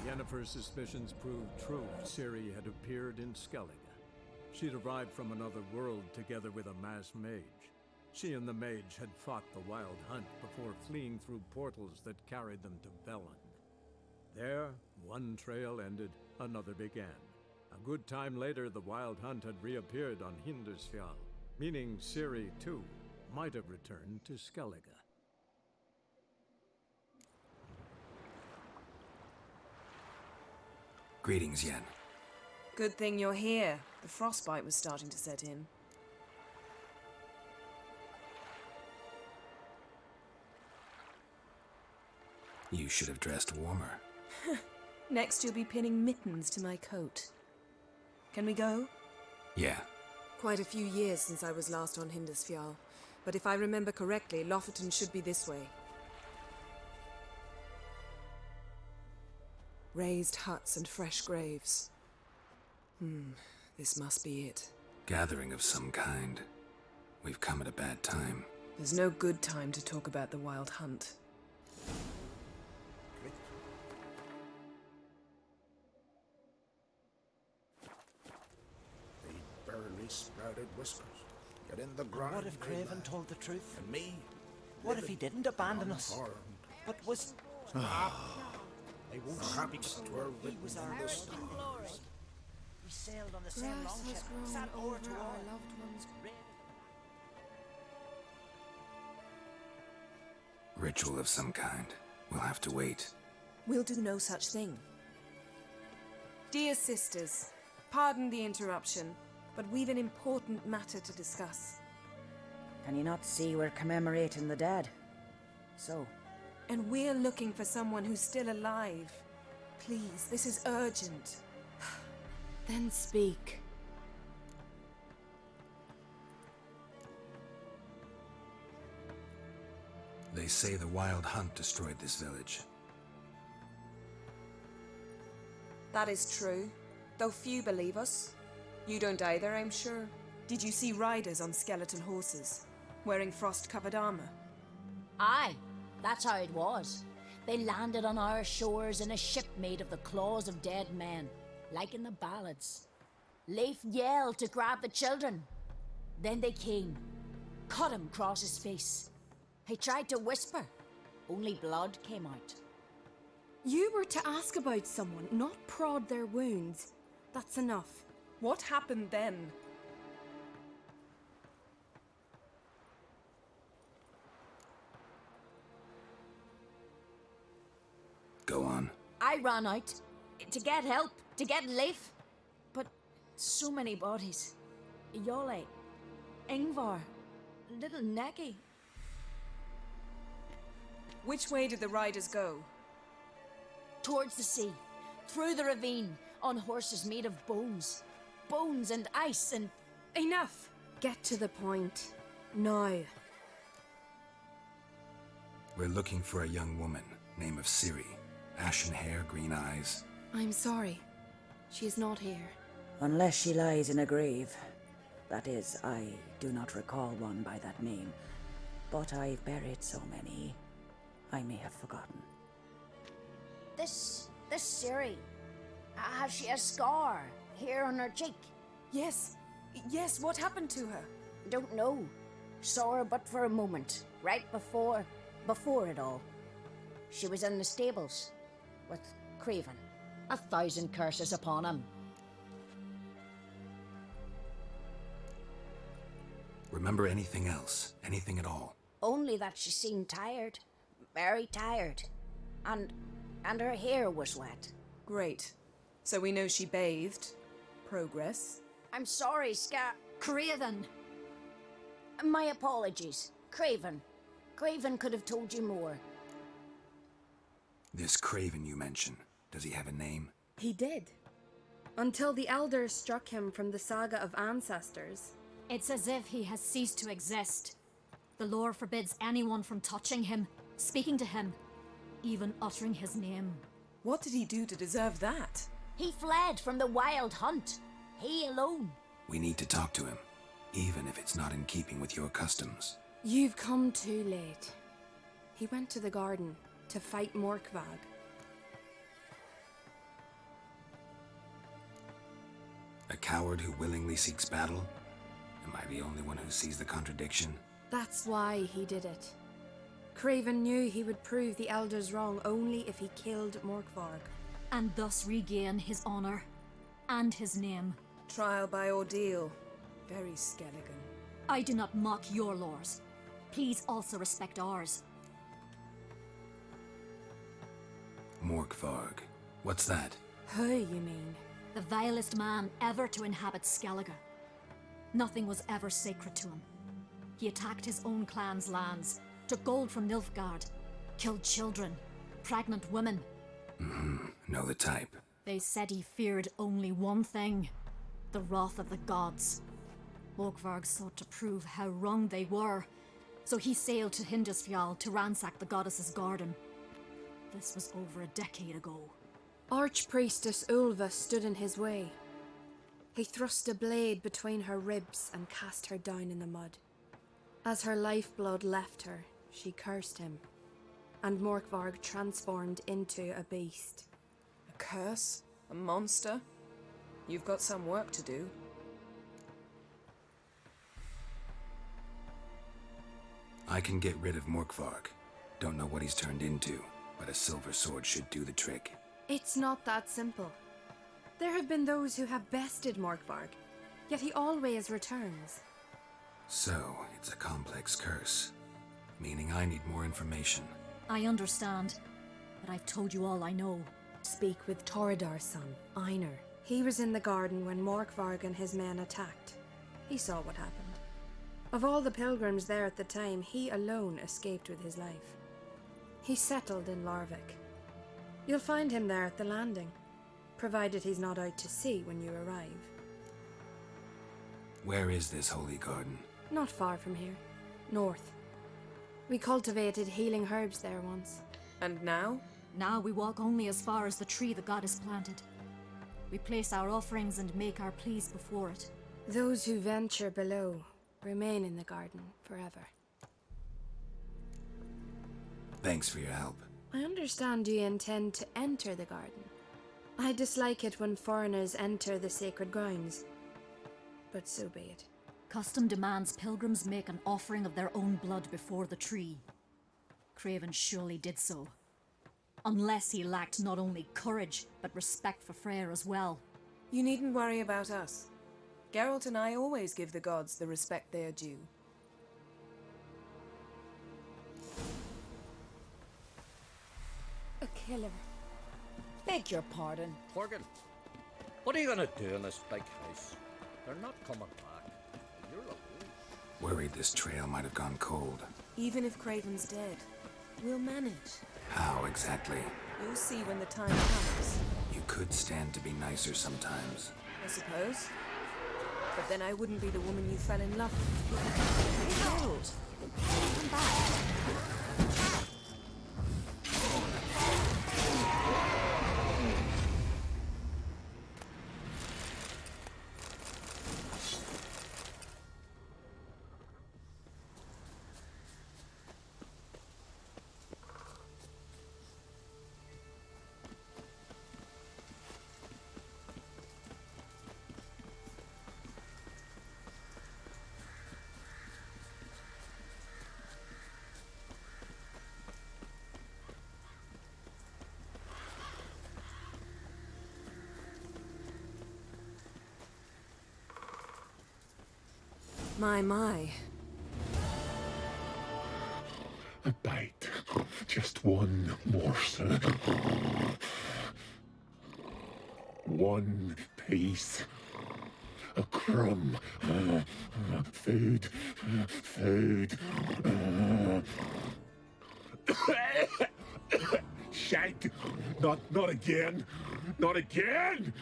Yennefer's suspicions proved true. Ciri had appeared in Skellige. She'd arrived from another world together with a masked mage. She and the mage had fought the Wild Hunt before fleeing through portals that carried them to Velen. There, one trail ended, another began. A good time later, the Wild Hunt had reappeared on Hindarsfjall, meaning Ciri, too, might have returned to Skellige. Greetings, Yen. Good thing you're here. The frostbite was starting to set in. You should have dressed warmer. Next you'll be pinning mittens to my coat. Can we go? Yeah. Quite a few years since I was last on Hindarsfjall, but if I remember correctly, Lofoten should be this way. Raised huts and fresh graves. This must be it. Gathering of some kind. We've come at a bad time. There's no good time to talk about the Wild Hunt. The barely sprouted whispers. Get in the ground. What if Craven told the truth? And me? What if he didn't abandon us? Unharmed. But was... They won't speak Perhaps so 'twere low. He written was in our the glory. stars. We sailed on the same longship, sat oar to oar. Ritual of some kind. We'll have to wait. We'll do no such thing. Dear sisters, pardon the interruption, but we've an important matter to discuss. Can you not see we're commemorating the dead? So, And we're looking for someone who's still alive. Please, this is urgent. Then speak. They say the Wild Hunt destroyed this village. That is true, though few believe us. You don't either, I'm sure. Did you see riders on skeleton horses, wearing frost-covered armor? Aye, that's how it was. They landed on our shores in a ship made of the claws of dead men, like in the ballads. Leif yelled to grab the children. Then they came, cut him across his face. He tried to whisper, only blood came out. You were to ask about someone, not prod their wounds. That's enough. What happened then? Go on. I ran out to get help, to get Leif. But so many bodies. Yole, Ingvar, little Necky. Which way did the riders go? Towards the sea, through the ravine, on horses made of bones. Bones and ice and... Enough! Get to the point. Now. We're looking for a young woman, name of Ciri. Ashen hair, green eyes. I'm sorry. She is not here. unless she lies in a grave. That is, I do not recall one by that name, but I've buried so many, I may have forgotten. This Ciri, has she a scar here on her cheek? Yes, what happened to her? Don't know. Saw her but for a moment, right before it all. She was in the stables with Craven. 1,000 curses upon him. Remember anything else? Anything at all? Only that she seemed tired. Very tired. And her hair was wet. Great. So we know she bathed. Progress. I'm sorry, Craven. My apologies. Craven. Craven could have told you more. This Craven you mention, does he have a name? He did. Until the elders struck him from the saga of ancestors. It's as if he has ceased to exist. The lore forbids anyone from touching him, speaking to him, even uttering his name. What did he do to deserve that? He fled from the Wild Hunt. He alone. We need to talk to him, even if it's not in keeping with your customs. You've come too late. He went to the garden to fight Morkvag. A coward who willingly seeks battle? Am I the only one who sees the contradiction? That's why he did it. Craven knew he would prove the Elders wrong only if he killed Morkvarg. And thus regain his honor and his name. Trial by ordeal. Very Skelligan. I do not mock your laws. Please also respect ours. Morkvarg. What's that? Who, you mean? The vilest man ever to inhabit Skellige. Nothing was ever sacred to him. He attacked his own clan's lands, took gold from Nilfgaard, killed children, pregnant women. Know the type. They said he feared only one thing, the wrath of the gods. Morkvarg sought to prove how wrong they were, so he sailed to Hindisfjall to ransack the goddess's garden. This was over a decade ago. Archpriestess Ulva stood in his way. He thrust a blade between her ribs and cast her down in the mud. As her lifeblood left her, she cursed him, and Morkvarg transformed into a beast. A curse? A monster? You've got some work to do. I can get rid of Morkvarg. Don't know what he's turned into, but a silver sword should do the trick. It's not that simple. There have been those who have bested Morkvarg, yet he always returns. So, it's a complex curse, meaning I need more information. I understand, but I've told you all I know. Speak with Toradar's son, Einar. He was in the garden when Morkvarg and his men attacked. He saw what happened. Of all the pilgrims there at the time, he alone escaped with his life. He settled in Larvik. You'll find him there at the landing, provided he's not out to sea when you arrive. Where is this holy garden? Not far from here. North. We cultivated healing herbs there once. And now? Now we walk only as far as the tree the goddess planted. We place our offerings and make our pleas before it. Those who venture below remain in the garden forever. Thanks for your help. I understand you intend to enter the garden. I dislike it when foreigners enter the sacred grounds, but so be it. Custom demands pilgrims make an offering of their own blood before the tree. Craven surely did so. Unless he lacked not only courage, but respect for Freyr as well. You needn't worry about us. Geralt and I always give the gods the respect they are due. A killer. Beg your pardon. Morgan, what are you gonna do in this big house? They're not coming back. You're alone. Worried this trail might have gone cold. Even if Craven's dead, we'll manage. How exactly? You'll see when the time comes. You could stand to be nicer sometimes. I suppose. But then I wouldn't be the woman you fell in love with. Harold, come back. My. A bite. Just one morsel. One piece. A crumb. Food. Food. Shite. Not again. Not again!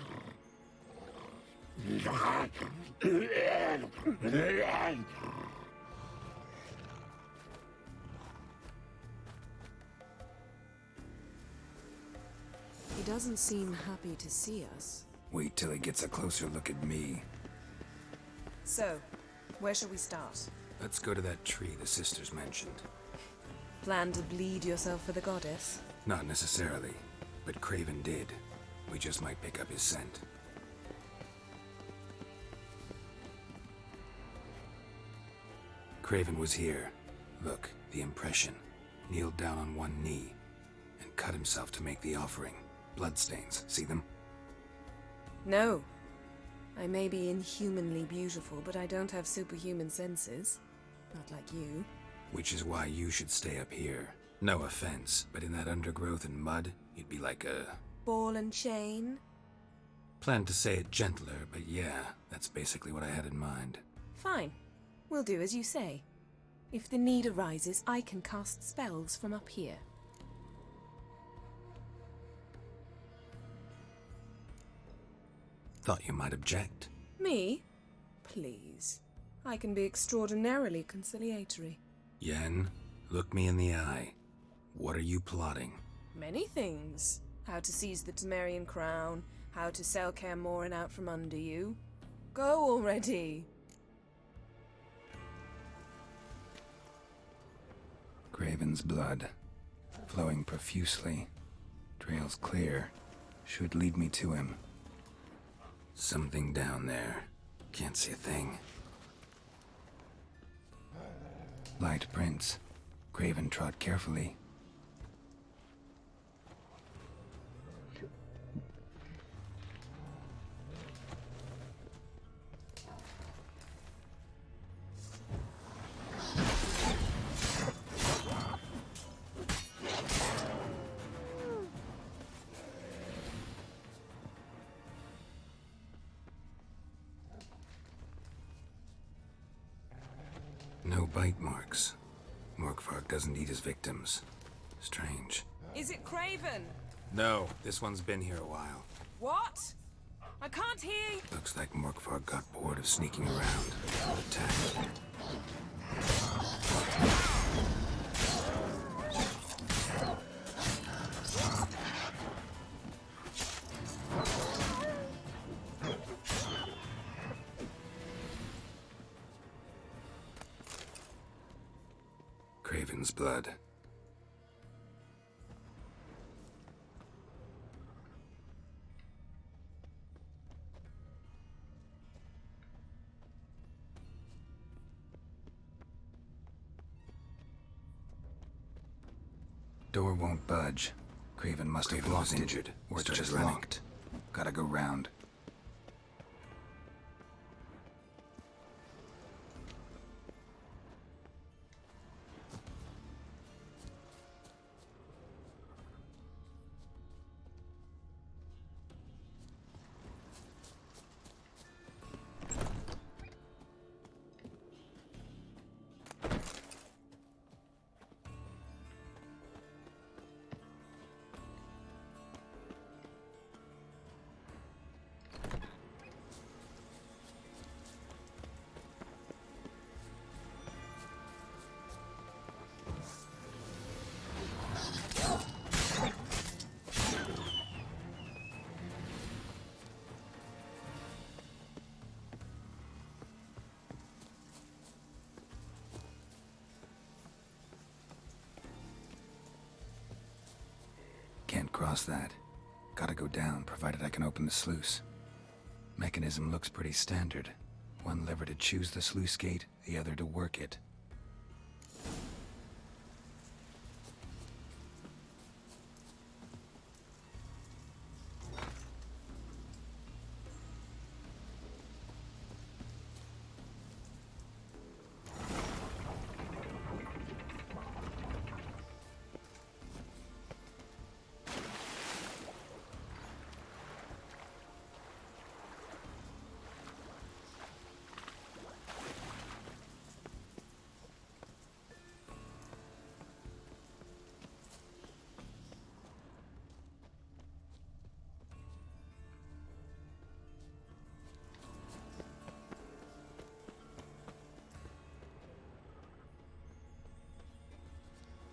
He doesn't seem happy to see us. Wait till he gets a closer look at me. So, where shall we start? Let's go to that tree the sisters mentioned. Plan to bleed yourself for the goddess? Not necessarily, but Craven did. We just might pick up his scent. Craven was here. Look, the impression. Kneeled down on one knee and cut himself to make the offering. Bloodstains, see them? No. I may be inhumanly beautiful, but I don't have superhuman senses. Not like you. Which is why you should stay up here. No offense, but in that undergrowth and mud, you'd be like a... Ball and chain? Planned to say it gentler, but yeah, that's basically what I had in mind. Fine. We'll do as you say. If the need arises, I can cast spells from up here. Thought you might object. Me? Please. I can be extraordinarily conciliatory. Yen, look me in the eye. What are you plotting? Many things. How to seize the Temerian crown, how to sell Kaer Morhen out from under you. Go already! Craven's blood, flowing profusely. Trails clear. Should lead me to him. Something down there. Can't see a thing. Light prints. Craven trod carefully. No bite marks. Morkvarg doesn't eat his victims. Strange. Is it Craven? No, this one's been here a while. What? I can't hear you. Looks like Morkvarg got bored of sneaking around. Attacked. Craven's blood. Door won't budge. Craven must have lost injured, or it's just locked. Gotta go round. Can't cross that. Gotta go down, provided I can open the sluice. Mechanism looks pretty standard. One lever to choose the sluice gate, the other to work it.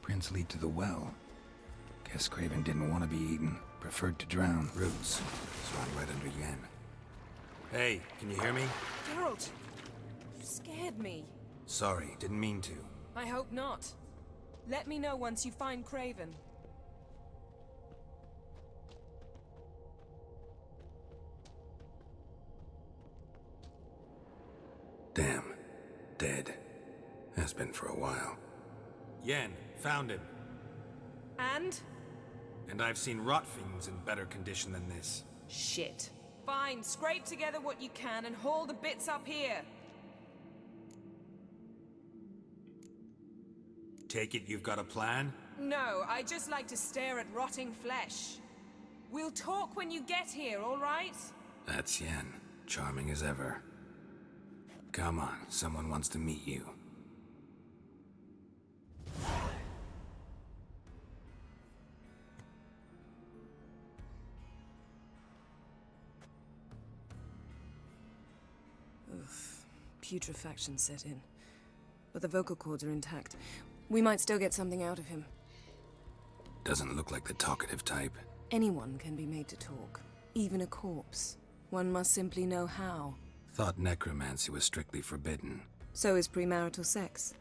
Prints lead to the well. Guess Craven didn't want to be eaten. Preferred to drown. Roots. Swung right under Yen. Hey, can you hear me? Geralt! You scared me. Sorry, didn't mean to. I hope not. Let me know once you find Craven. Damn. Dead. Has been for a while. Yen, found him. And? And I've seen rot fiends in better condition than this. Shit. Fine, scrape together what you can and haul the bits up here. Take it you've got a plan? No, I just like to stare at rotting flesh. We'll talk when you get here, all right? That's Yen. Charming as ever. Come on, someone wants to meet you. Oof. Putrefaction set in. But the vocal cords are intact. We might still get something out of him. Doesn't look like the talkative type. Anyone can be made to talk. Even a corpse. One must simply know how. Thought necromancy was strictly forbidden. So is premarital sex.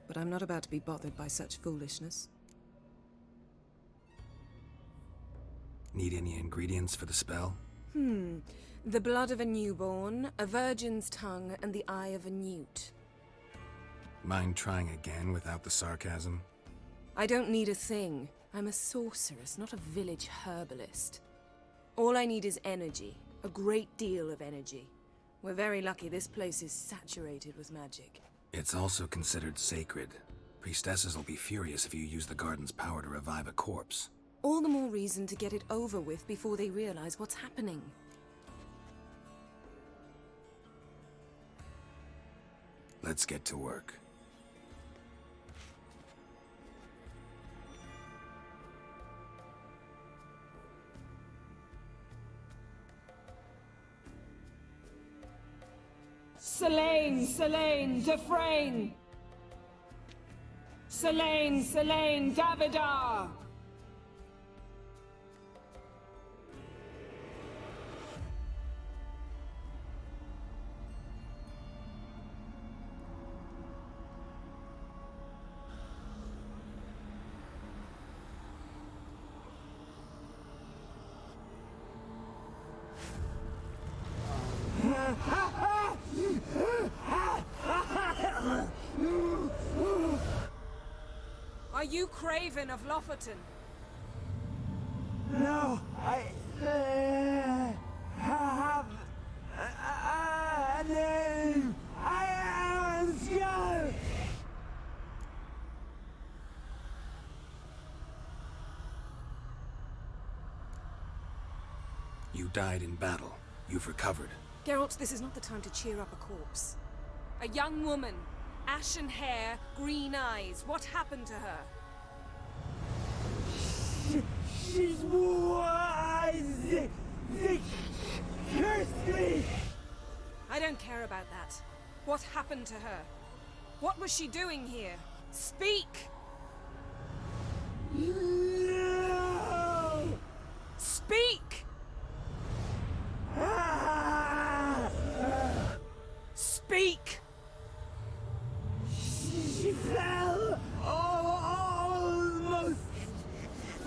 But I'm not about to be bothered by such foolishness. Need any ingredients for the spell? The blood of a newborn, a virgin's tongue, and the eye of a newt. Mind trying again without the sarcasm? I don't need a thing. I'm a sorceress, not a village herbalist. All I need is energy. A great deal of energy. We're very lucky this place is saturated with magic. It's also considered sacred. Priestesses will be furious if you use the garden's power to revive a corpse. All the more reason to get it over with before they realize what's happening. Let's get to work. Selene, Selene, Defrain! Selene, Selene, Davidar! Are you Craven of Lofferton? No, I have a name. I am Skull. You died in battle. You've recovered. Geralt, this is not the time to cheer up a corpse. A young woman. Ashen hair, green eyes. What happened to her? She's wise. They cursed me. I don't care about that. What happened to her? What was she doing here? Speak! No! Speak! Speak! She fell almost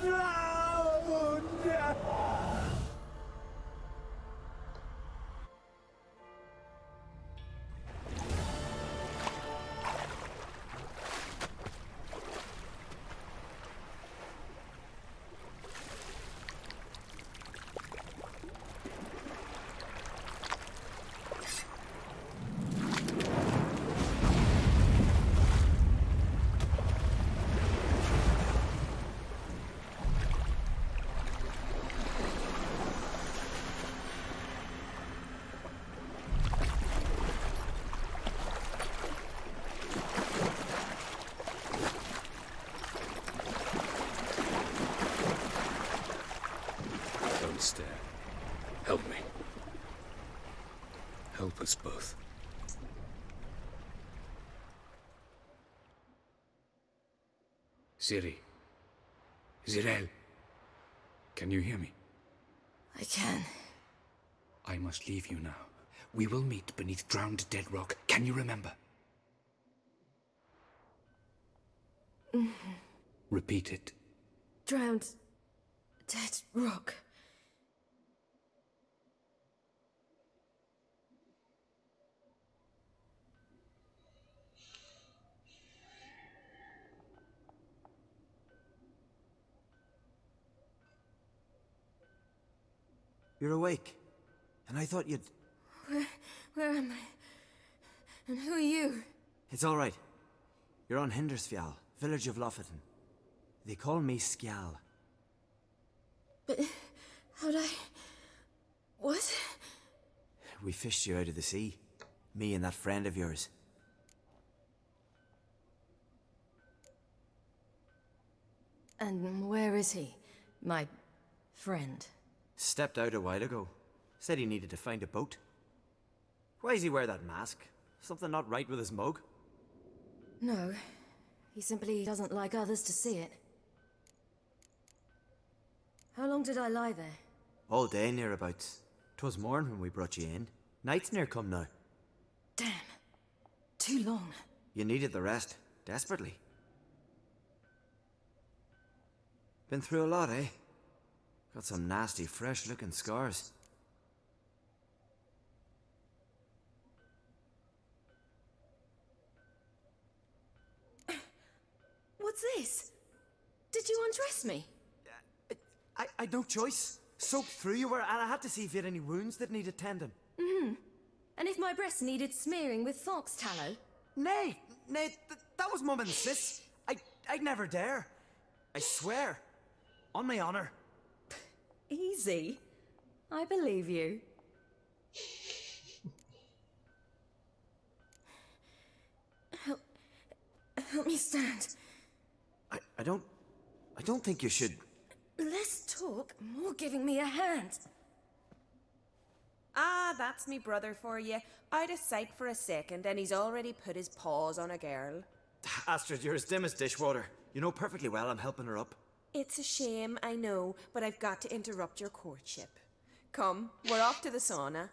drowned. Don't stare. Help me. Help us both. Ciri. Zirel. Can you hear me? I can. I must leave you now. We will meet beneath drowned dead rock. Can you remember? Repeat it. Drowned. Dead rock. You're awake. And I thought you'd... Where am I? And who are you? It's all right. You're on Hindersfjall, village of Lofoten. They call me Skjal. But how'd I... What? We fished you out of the sea. Me and that friend of yours. And where is he? My friend. Stepped out a while ago. Said he needed to find a boat. Why does he wear that mask? Something not right with his mug? No. He simply doesn't like others to see it. How long did I lie there? All day nearabouts. 'Twas morn when we brought you in. Night's near come now. Damn. Too long. You needed the rest. Desperately. Been through a lot, eh? Got some nasty, fresh-looking scars. What's this? Did you undress me? I had no choice. Soaked through you were, and I had to see if you had any wounds that needed tending. Mm-hmm. And if my breasts needed smearing with fox tallow? Nay, that was Mum and Sis. I'd never dare. I swear. On my honor. Easy. I believe you. Help me stand. I don't think you should... Less talk, more giving me a hand. Ah, that's me brother for you. Out of sight for a second, and he's already put his paws on a girl. Astrid, you're as dim as dishwater. You know perfectly well I'm helping her up. It's a shame, I know, but I've got to interrupt your courtship. Come, we're off to the sauna.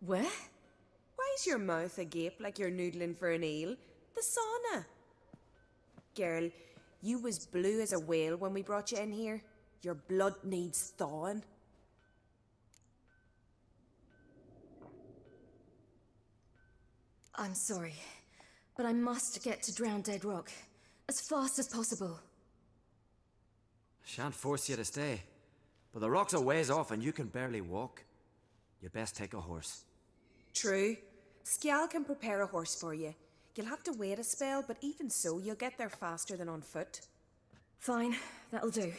Where? Why's your mouth agape like you're noodling for an eel? The sauna. Girl, you was blue as a whale when we brought you in here. Your blood needs thawing. I'm sorry, but I must get to Drown Dead Rock as fast as possible. Shan't force you to stay. But the rock's a ways off and you can barely walk. You'd best take a horse. True. Skjal can prepare a horse for you. You'll have to wait a spell, but even so, you'll get there faster than on foot. Fine, that'll do.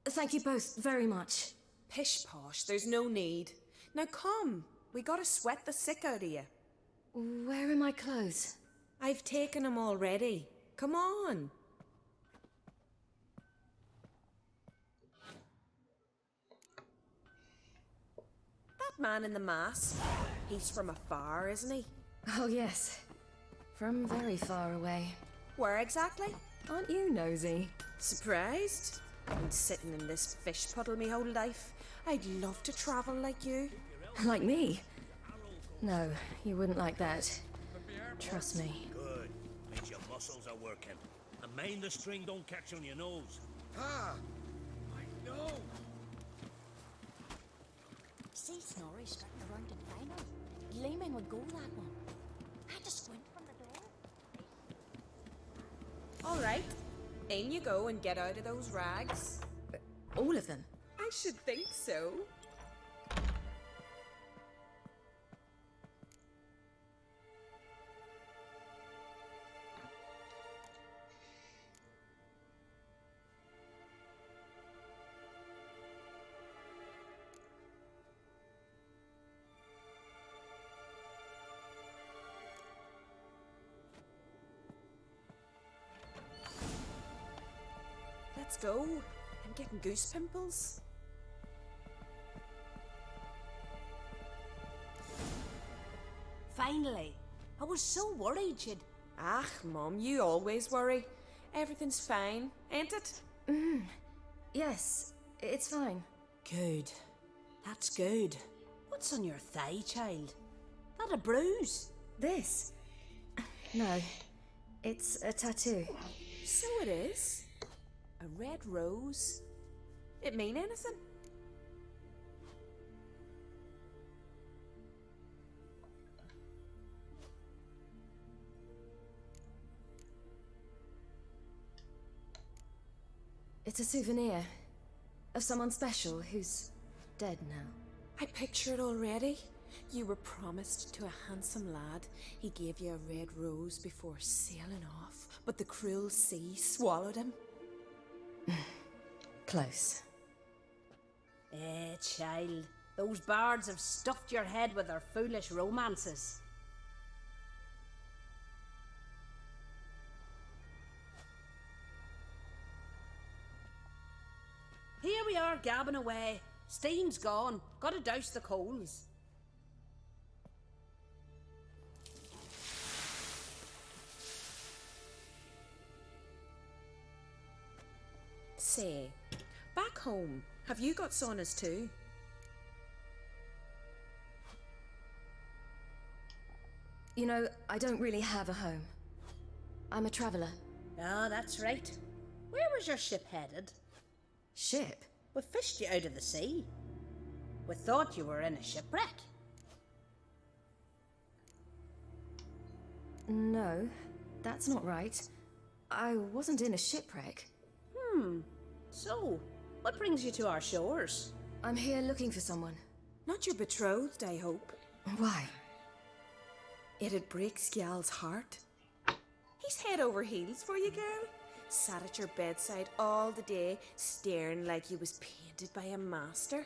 Thank you both very much. Pish posh, there's no need. Now come, we gotta sweat the sick out of you. Where are my clothes? I've taken them already. Come on. That man in the mask, he's from afar, isn't he? Oh yes, from very far away. Where exactly? Aren't you nosy? Surprised? I've been sitting in this fish puddle me whole life. I'd love to travel like you. Like me? No, you wouldn't like that. Trust me. Good. Means your muscles are working. And mind the string don't catch on your nose. Ah! I know! See Snorri strutting around in final. Gleaming with gold, that one. I had to squint from the door. All right. In you go and get out of those rags. All of them? I should think so. Let's go. I'm getting goose pimples. Finally. I was so worried you'd... Ah, Mum, you always worry. Everything's fine, ain't it? Yes, it's fine. Good. That's good. What's on your thigh, child? That a bruise? This? No, it's a tattoo. So it is. A red rose. It mean anything? It's a souvenir of someone special who's dead now. I picture it already. You were promised to a handsome lad. He gave you a red rose before sailing off, but the cruel sea swallowed him. Close. Child. Those bards have stuffed your head with their foolish romances. Here we are gabbing away. Steam's gone. Gotta douse the coals. Say, back home, have you got saunas too? You know, I don't really have a home. I'm a traveller. Ah, that's right. Where was your ship headed? Ship? We fished you out of the sea. We thought you were in a shipwreck. No, that's not right. I wasn't in a shipwreck. So, what brings you to our shores? I'm here looking for someone. Not your betrothed, I hope. Why? It'd break Skjal's heart. He's head over heels for you, girl. Sat at your bedside all the day, staring like he was painted by a master.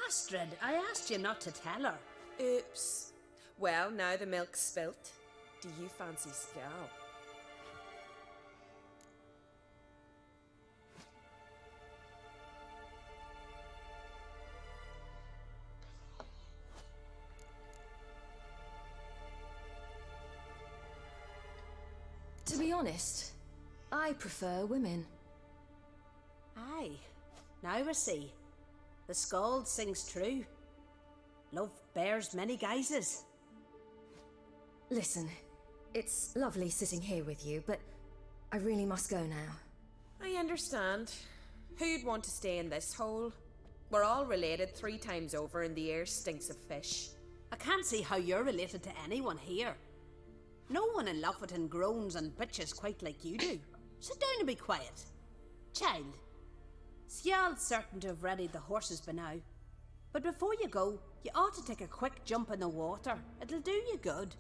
Astrid, I asked you not to tell her. Oops. Well, now the milk's spilt. Do you fancy Skjal? To be honest, I prefer women. Aye, now I see. The skald sings true. Love bears many guises. Listen, it's lovely sitting here with you, but I really must go now. I understand. Who'd want to stay in this hole? We're all related 3 times over and the air stinks of fish. I can't see how you're related to anyone here. No one in Lofoten groans and bitches quite like you do. Sit down and be quiet. Child, Skjal's certain to have readied the horses by now. But before you go, you ought to take a quick jump in the water. It'll do you good.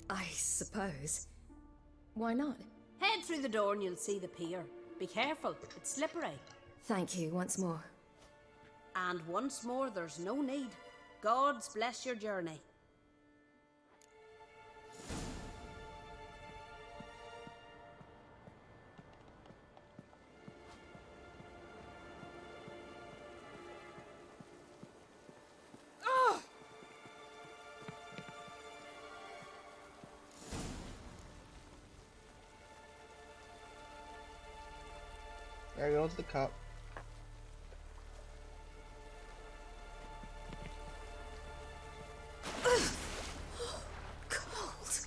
I suppose. Why not? Head through the door and you'll see the pier. Be careful, it's slippery. Thank you once more. And once more, there's no need. Gods bless your journey. There goes the cup. Cold.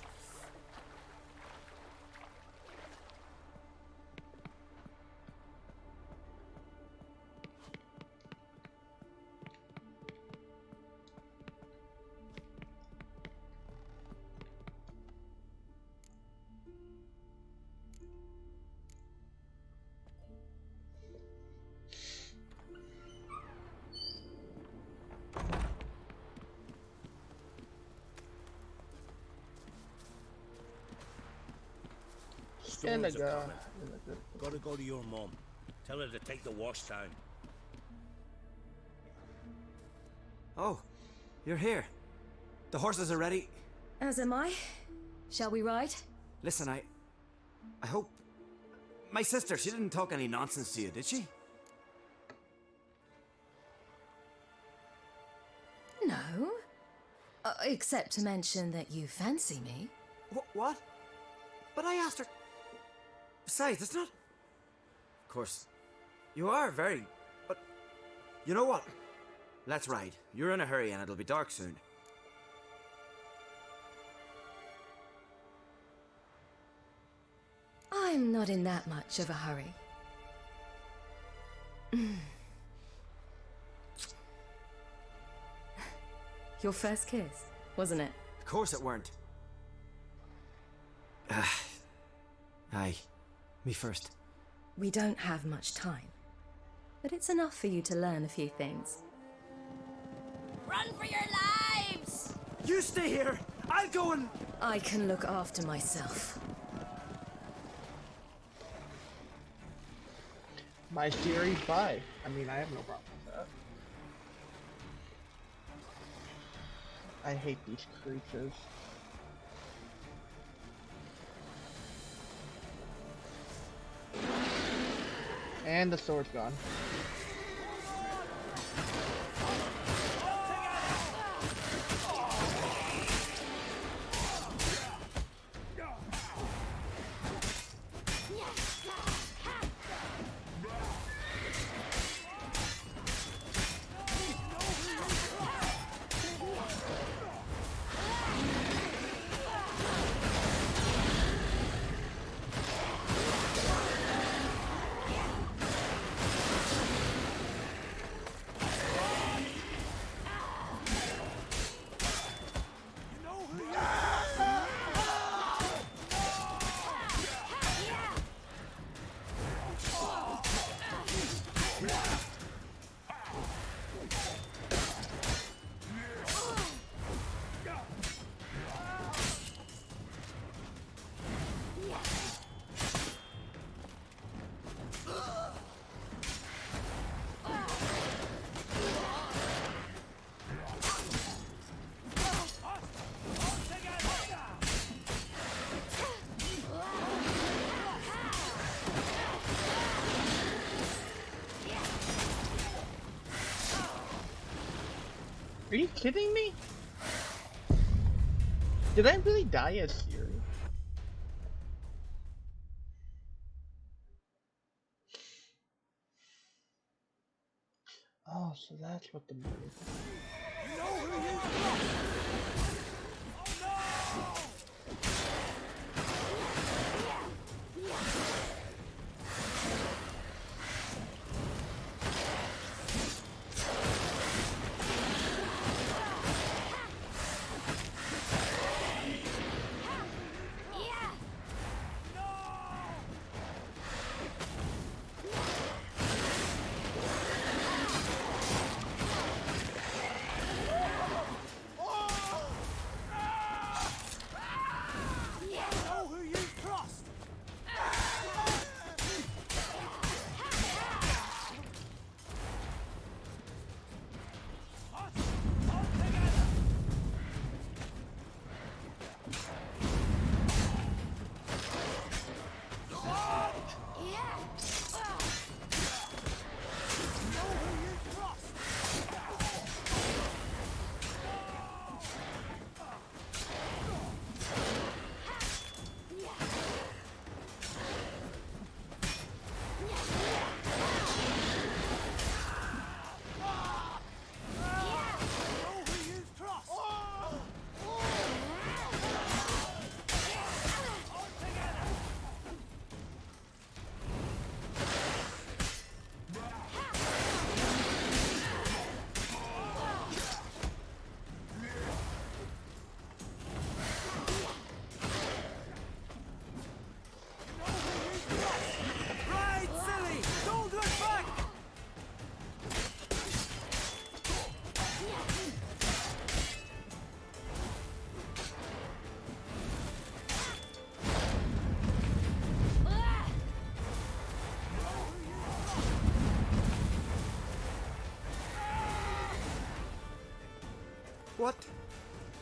Storms are coming. Gotta go to your mum. Tell her to take the wash down. Oh, you're here. The horses are ready. As am I. Shall we ride? Listen, I hope... My sister, she didn't talk any nonsense to you, did she? No. Except to mention that you fancy me. What? But I asked her... Besides, it's not... Of course, you are very... But... You know what? Let's ride. You're in a hurry and it'll be dark soon. I'm not in that much of a hurry. Your first kiss, wasn't it? Of course it weren't. Aye. Me first. We don't have much time. but it's enough for you to learn a few things. Run for your lives! You stay here! I'll go and... I can look after myself. My theory, bye. I mean, I have no problem with that. I hate these creatures. And the sword's gone. Are you kidding me? Did I really die as Fury? Oh, so that's what the move is.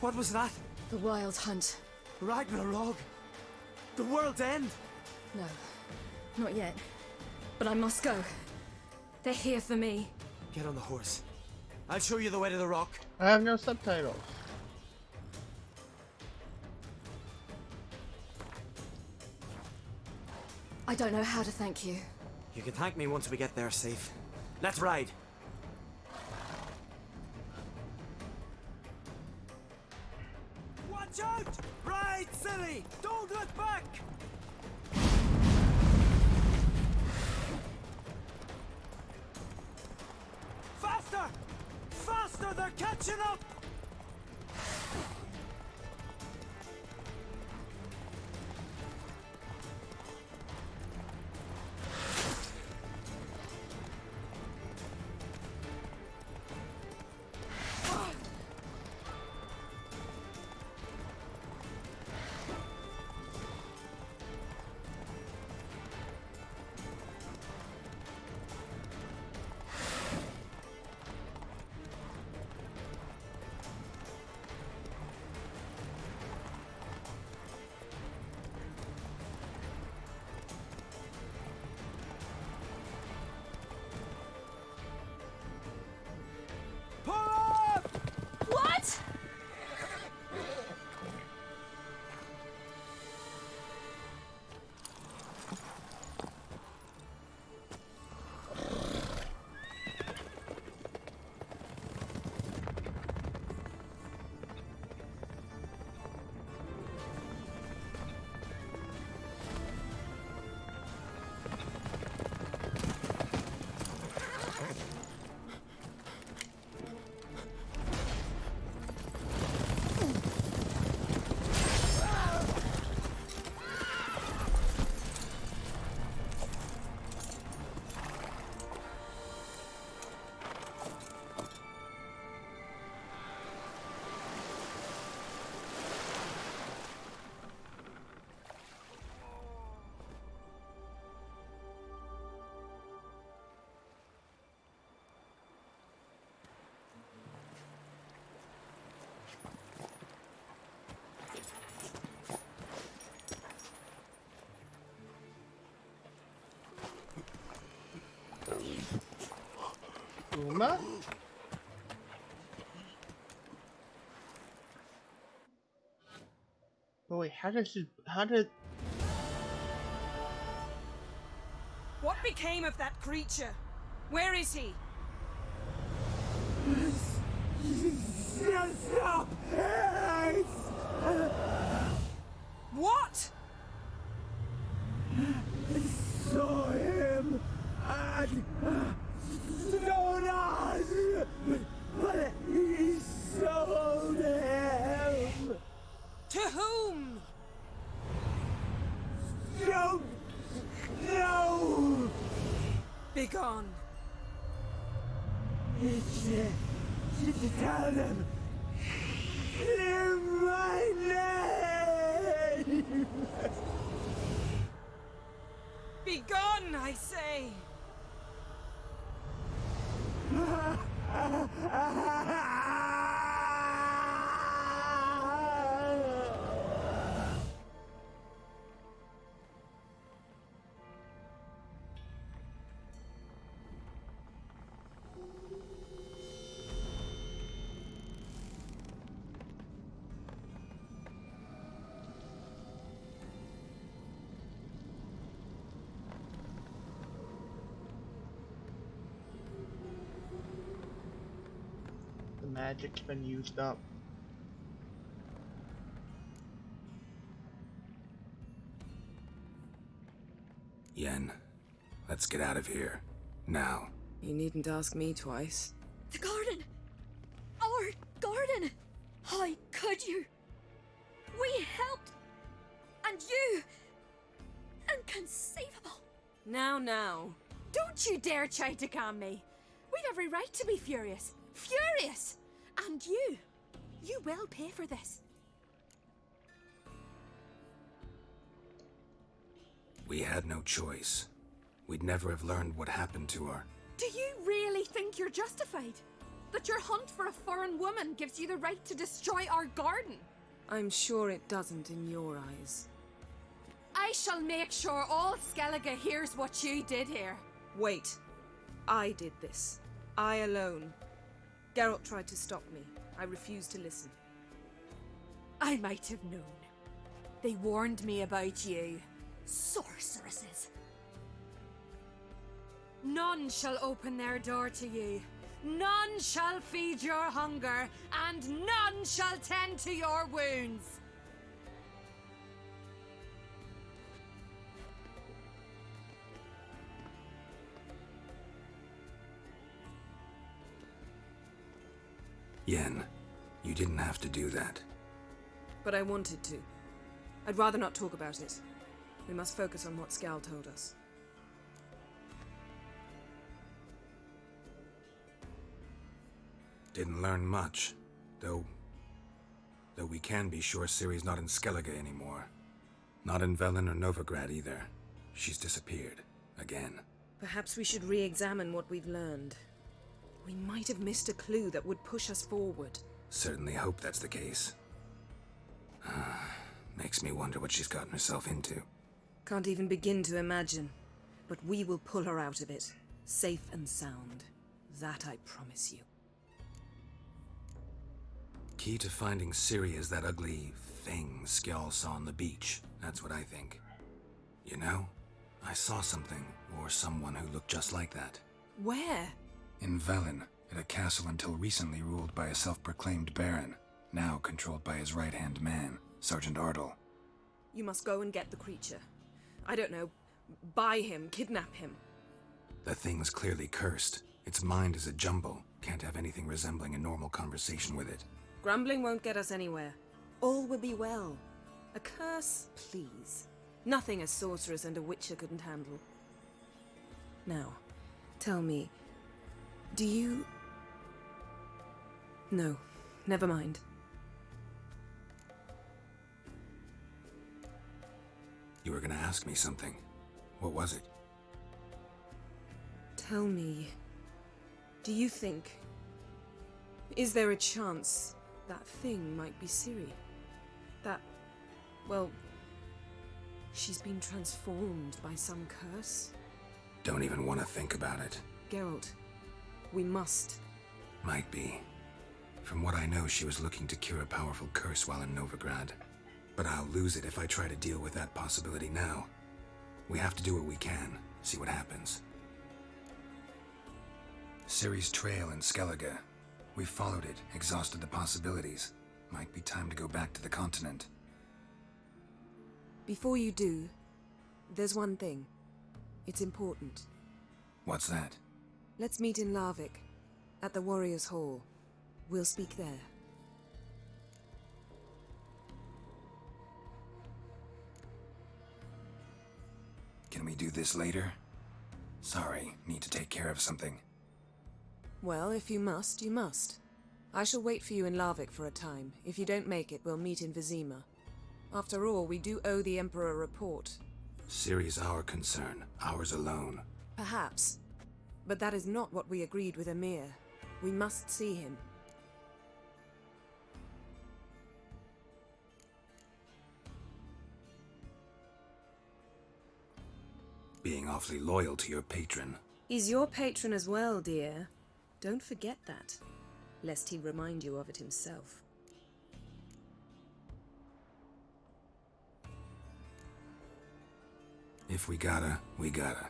What was that? The Wild Hunt. Ragnarok? The world's end? No, not yet. But I must go. They're here for me. Get on the horse. I'll show you the way to the rock. I have no subtitles. I don't know how to thank you. You can thank me once we get there safe. Let's ride. Watch out! Ride, silly! Don't look back! Faster! Faster! They're catching up! Uma? Oh wait, how did... What became of that creature? Where is he? Stop! What? I saw him at Stonas, but he sold him. To whom? Don't know. Begone. Tell them. Clear my name. Begone, I say. The magic's been used up. Yen, let's get out of here. Now. You needn't ask me twice. The garden! Our garden! How could you? We helped! And you! Inconceivable! Now. Don't you dare try to calm me! We've every right to be furious! Furious! And you will pay for this. We had no choice. We'd never have learned what happened to her. Do you really think you're justified? That your hunt for a foreign woman gives you the right to destroy our garden? I'm sure it doesn't in your eyes. I shall make sure all Skellige hears what you did here. Wait. I did this. I alone. Geralt tried to stop me. I refused to listen. I might have known. They warned me about you. Sorceresses. None shall open their door to you. None shall feed your hunger, and none shall tend to your wounds. Yen, you didn't have to do that. But I wanted to. I'd rather not talk about it. We must focus on what Skal told us. Didn't learn much, though we can be sure Ciri's not in Skellige anymore. Not in Velen or Novigrad either. She's disappeared. Again. Perhaps we should re-examine what we've learned. We might have missed a clue that would push us forward. Certainly hope that's the case. Makes me wonder what she's gotten herself into. Can't even begin to imagine. But we will pull her out of it. Safe and sound. That I promise you. Key to finding Ciri is that ugly thing Skjall saw on the beach. That's what I think. You know, I saw something, or someone who looked just like that. Where? In Velen, at a castle until recently ruled by a self-proclaimed baron, now controlled by his right-hand man, Sergeant Ardle. You must go and get the creature. I don't know, buy him, kidnap him. The thing's clearly cursed. Its mind is a jumble. Can't have anything resembling a normal conversation with it. Grumbling won't get us anywhere. All will be well. A curse, please. Nothing a sorceress and a witcher couldn't handle. Now, tell me, do you... No, never mind. You were gonna ask me something. What was it? Tell me, do you think... Is there a chance that thing might be Ciri? That... well... she's been transformed by some curse? Don't even want to think about it. Geralt, We must. Might be. From what I know, she was looking to cure a powerful curse while in Novigrad. But I'll lose it if I try to deal with that possibility now. We have to do what we can, see what happens. Ciri's trail in Skellige. We followed it, exhausted the possibilities. Might be time to go back to the continent. Before you do, there's one thing. It's important. What's that? Let's meet in Larvik, at the Warriors' Hall. We'll speak there. Can we do this later? Sorry, need to take care of something. Well, if you must, you must. I shall wait for you in Larvik for a time. If you don't make it, we'll meet in Vizima. After all, we do owe the Emperor a report. Ciri's our concern, ours alone. Perhaps. But that is not what we agreed with Emir. We must see him. Being awfully loyal to your patron. He's your patron as well, dear. Don't forget that, lest he remind you of it himself. If we gotta, we gotta.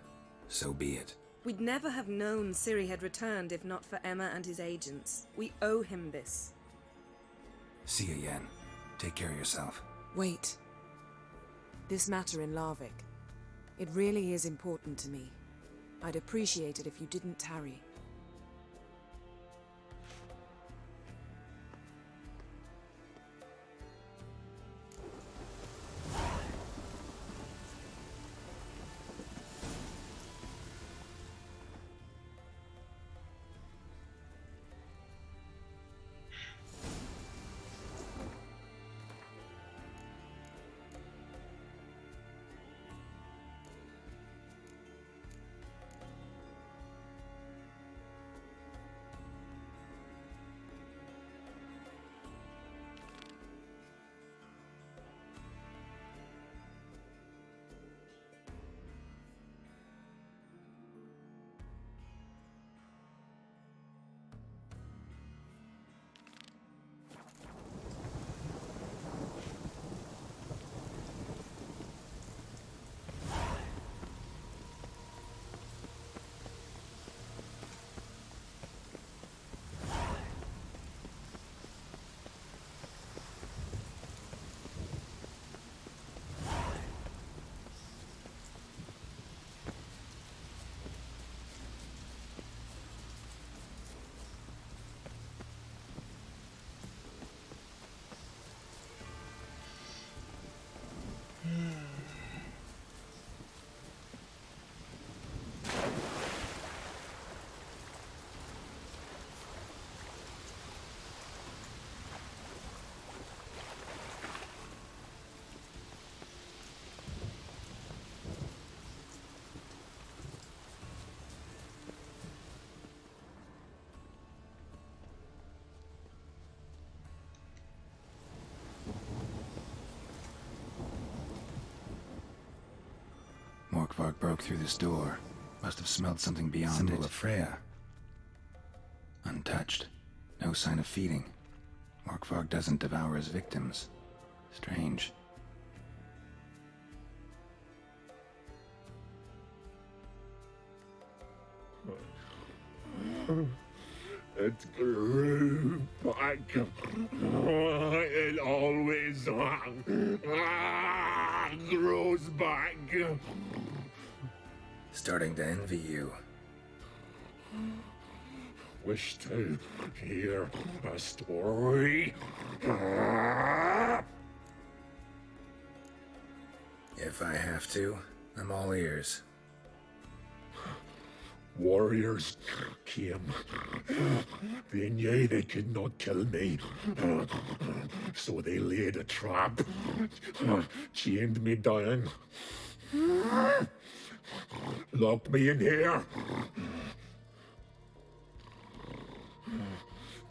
So be it. We'd never have known Ciri had returned if not for Emma and his agents. We owe him this. See you, Yen. Take care of yourself. Wait. This matter in Larvik. It really is important to me. I'd appreciate it if you didn't tarry. Morkvark broke through this door. Must have smelled something beyond Symbol of Freya. Untouched. No sign of feeding. Morkvark doesn't devour his victims. Strange. It grew back. It always grows back. Starting to envy you. Wish to hear a story? If I have to, I'm all ears. Warriors came. They knew they could not kill me. So they laid a trap. Chained me down. Locked me in here.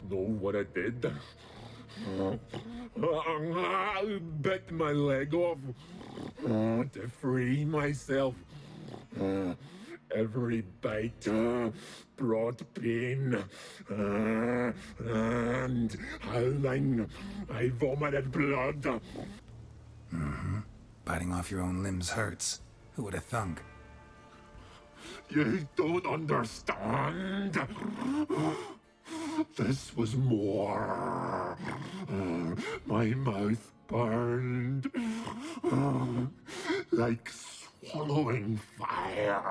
Know what I did? Bit my leg off to free myself. Every bite brought pain, and howling, I vomited blood. Mm-hmm. Biting off your own limbs hurts. Who would have thunk? You don't understand. This was more. My mouth burned like swallowing fire.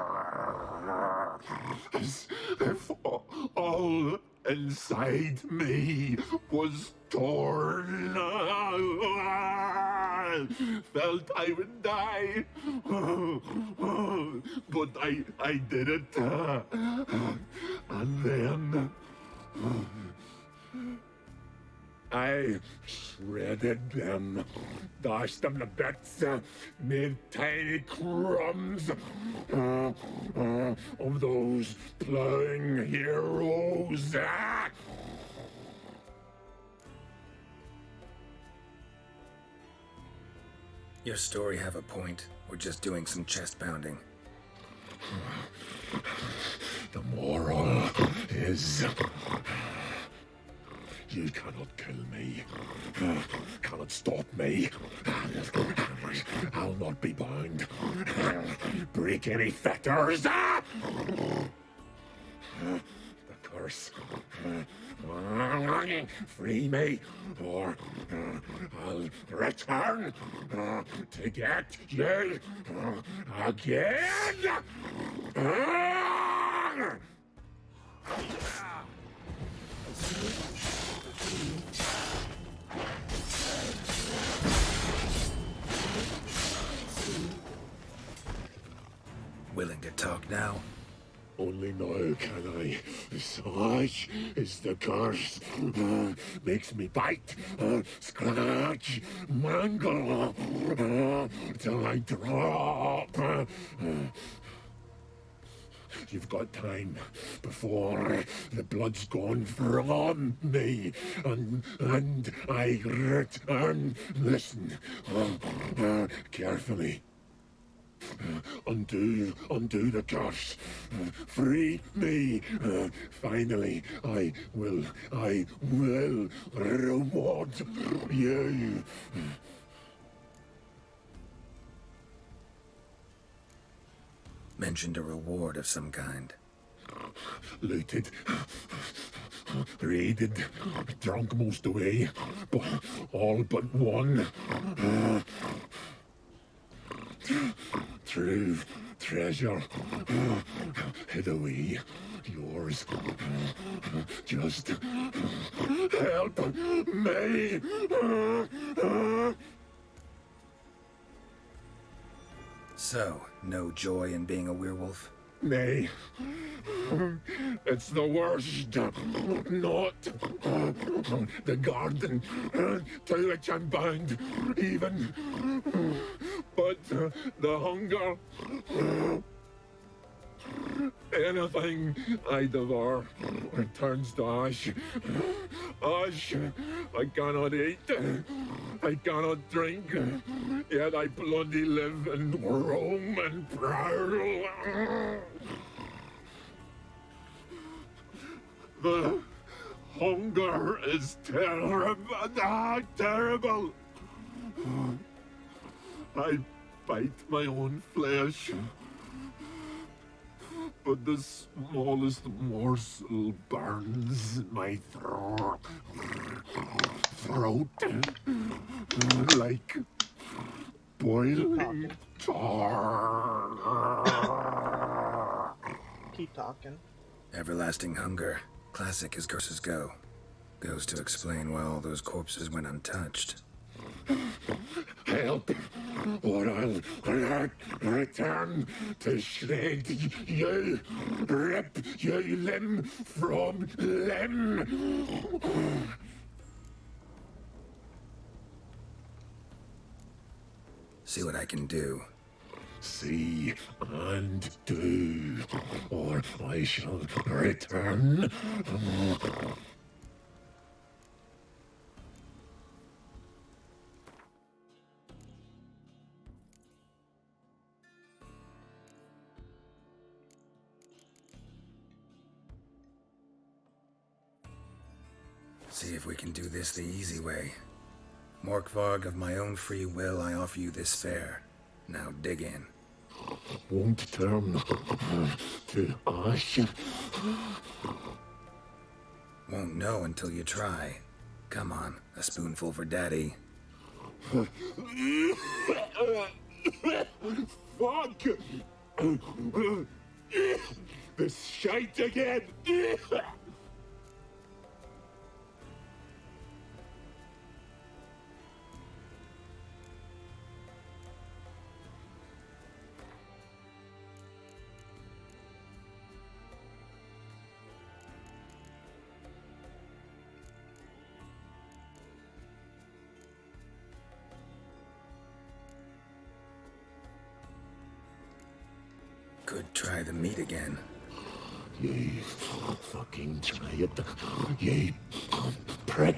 As if all inside me was torn. Felt I would die. But I did it. And then I shredded them, dashed them to bits, made tiny crumbs of those plowing heroes. Your story have a point. We're just doing some chest pounding. The moral is... You cannot kill me. Cannot stop me. I'll not be bound. Break any fetters. The curse. Free me, or I'll return to get you again. Willing to talk now? Only now can I. Such is the curse. Makes me bite, scratch, mangle, till I drop. You've got time before the blood's gone from me, and I return. Listen, carefully. Undo the curse. Free me. Finally, I will reward you. Mentioned a reward of some kind. Looted, raided, drunk most away, but all but one. True treasure hid away. Yours. Just help me. So, no joy in being a werewolf? Nay. It's the worst. Not the garden to which I'm bound, even. But the hunger. Anything I devour returns to ash. Ash. I cannot eat. I cannot drink. Yet I bloody live and roam and prowl. The hunger is terrible. I bite my own flesh. But the smallest morsel burns in my throat like boiling tar. Keep talking. Everlasting hunger. Classic as curses go. Goes to explain why all those corpses went untouched. Help, or I'll return to shred you, rip you limb from limb. See what I can do. See and do, or I shall return. See if we can do this the easy way. Morkvarg, of my own free will, I offer you this fare. Now dig in. Won't turn to ash. Won't know until you try. Come on, a spoonful for Daddy. Fuck! This shite again! Could try the meat again. You fucking try it, you prick.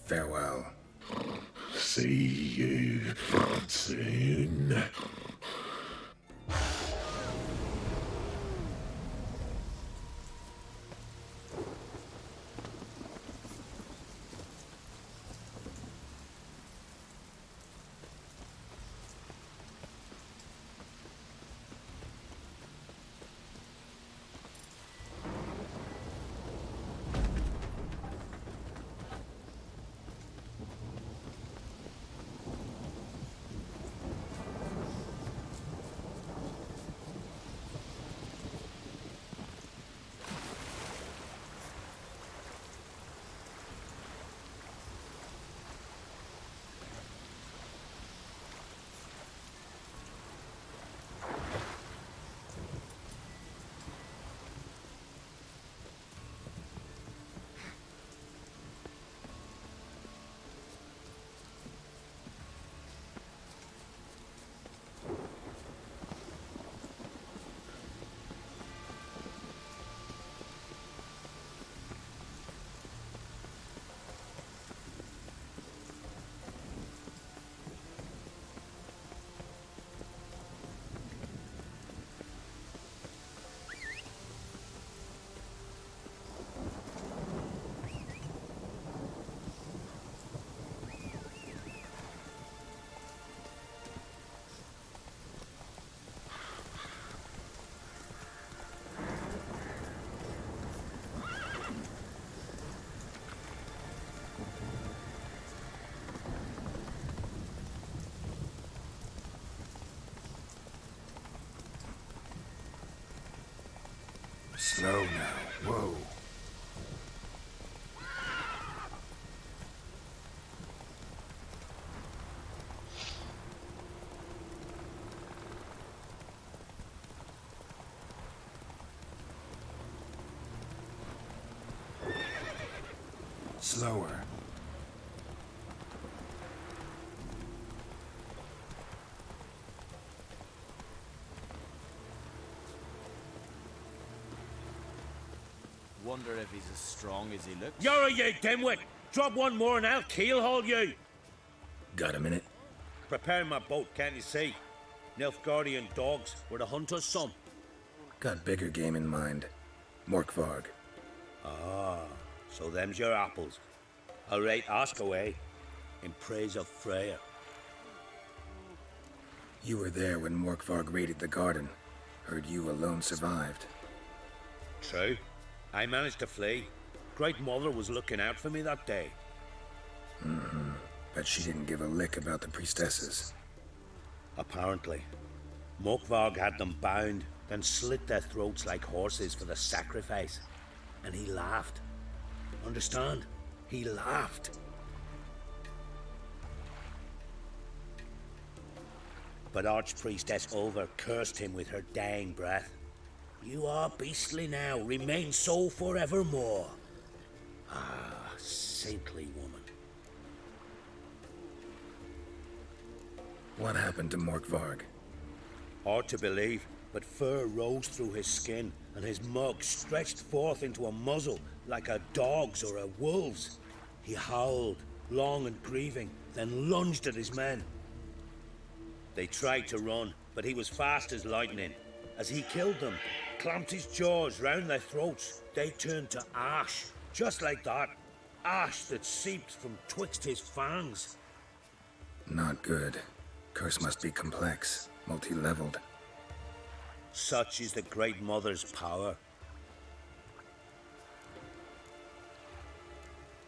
Farewell. See you soon. Slow now. Whoa. Slower. Wonder if he's as strong as he looks. You're a you dimwit! Drop one more and I'll keelhaul you! Got a minute? Preparing my boat, can't you see? Nilfgaardian dogs were the hunter's son. Got bigger game in mind. Morkvarg. Ah, so them's your apples. All right, ask away. In praise of Freya. You were there when Morkvarg raided the garden. Heard you alone survived. True. I managed to flee. Great Mother was looking out for me that day. Mm-hmm. But she didn't give a lick about the priestesses. Apparently. Morkvarg had them bound, then slit their throats like horses for the sacrifice. And he laughed. Understand? He laughed. But Archpriestess Ulver cursed him with her dying breath. You are beastly now, remain so forevermore. Ah, saintly woman. What happened to Morkvarg? Hard to believe, but fur rose through his skin, and his mug stretched forth into a muzzle like a dog's or a wolf's. He howled, long and grieving, then lunged at his men. They tried to run, but he was fast as lightning. As he killed them, clamped his jaws round their throats, they turned to ash, just like that. Ash that seeped from twixt his fangs. Not good. Curse must be complex, multi-leveled. Such is the Great Mother's power.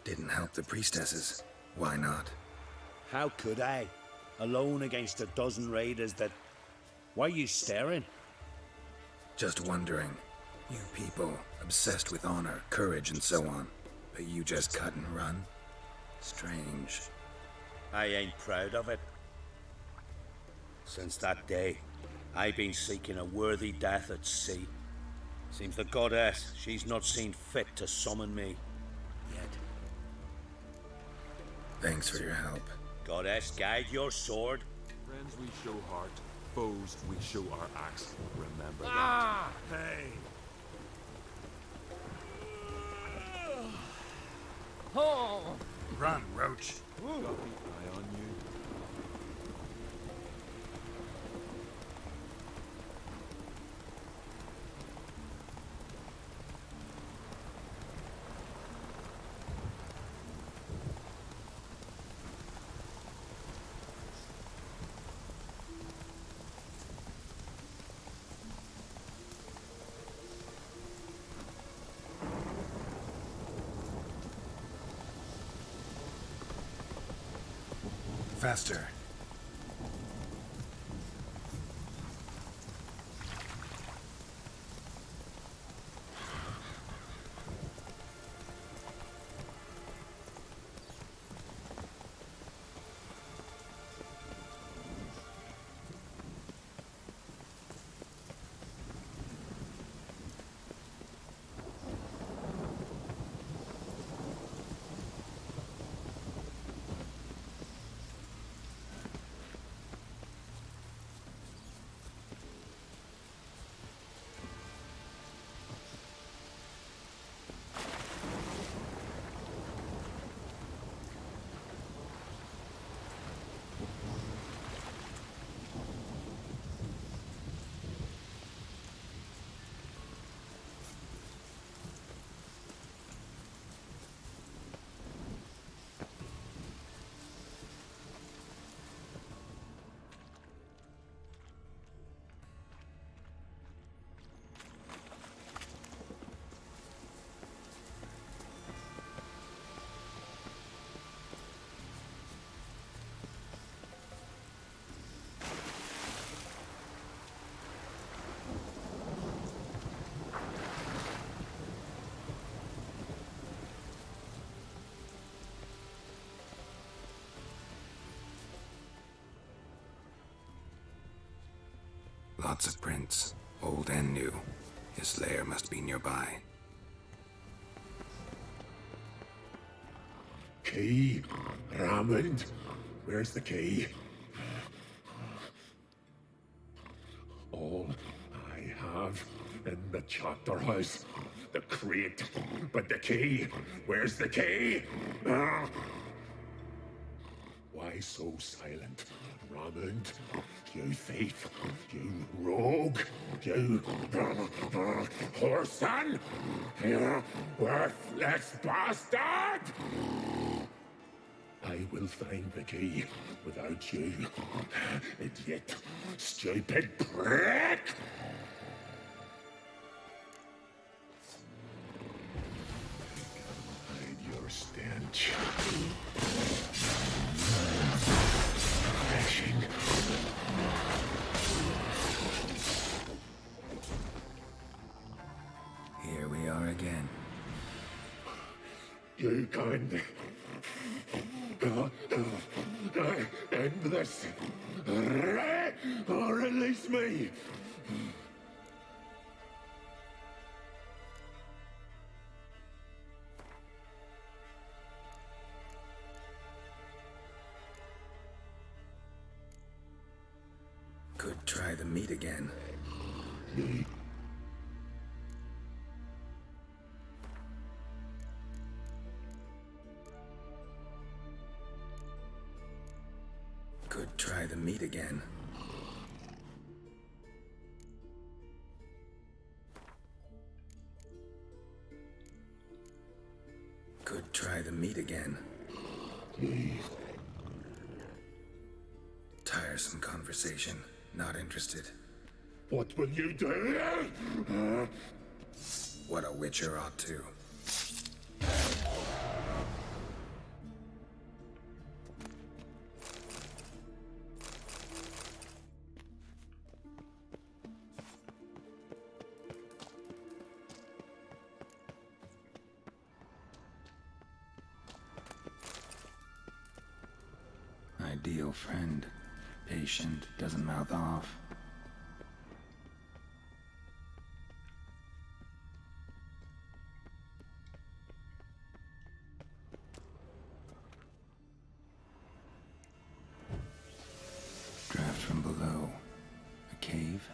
Didn't help the priestesses. Why not? How could I? Alone against a dozen raiders that... Why are you staring? Just wondering. You people, obsessed with honor, courage, and so on. But you just cut and run? Strange. I ain't proud of it. Since that day, I've been seeking a worthy death at sea. Seems the goddess, she's not seen fit to summon me. Yet. Thanks for your help. Goddess, guide your sword. Friends we show heart, foes we show our axe. Remember Ah! that. Hey! Oh! Run, Roach. Got the eye on you. Faster. Lots of prints, old and new. His lair must be nearby. Key, Raymond. Where's the key? All I have in the chapter house, the crate, but the key. Where's the key? Why so silent, Raymond? You thief, you rogue, you whoreson, you worthless bastard! I will find the key without you, idiot, stupid prick! Hide your stench. Crashing. Here we are again. You can't end this. Or release me. Could try the meat again. Could try the meat again. Could try the meat again. Tiresome conversation. Not interested. What will you do? What a witcher ought to. Ideal friend. Patient, doesn't mouth off. Draft from below. A cave?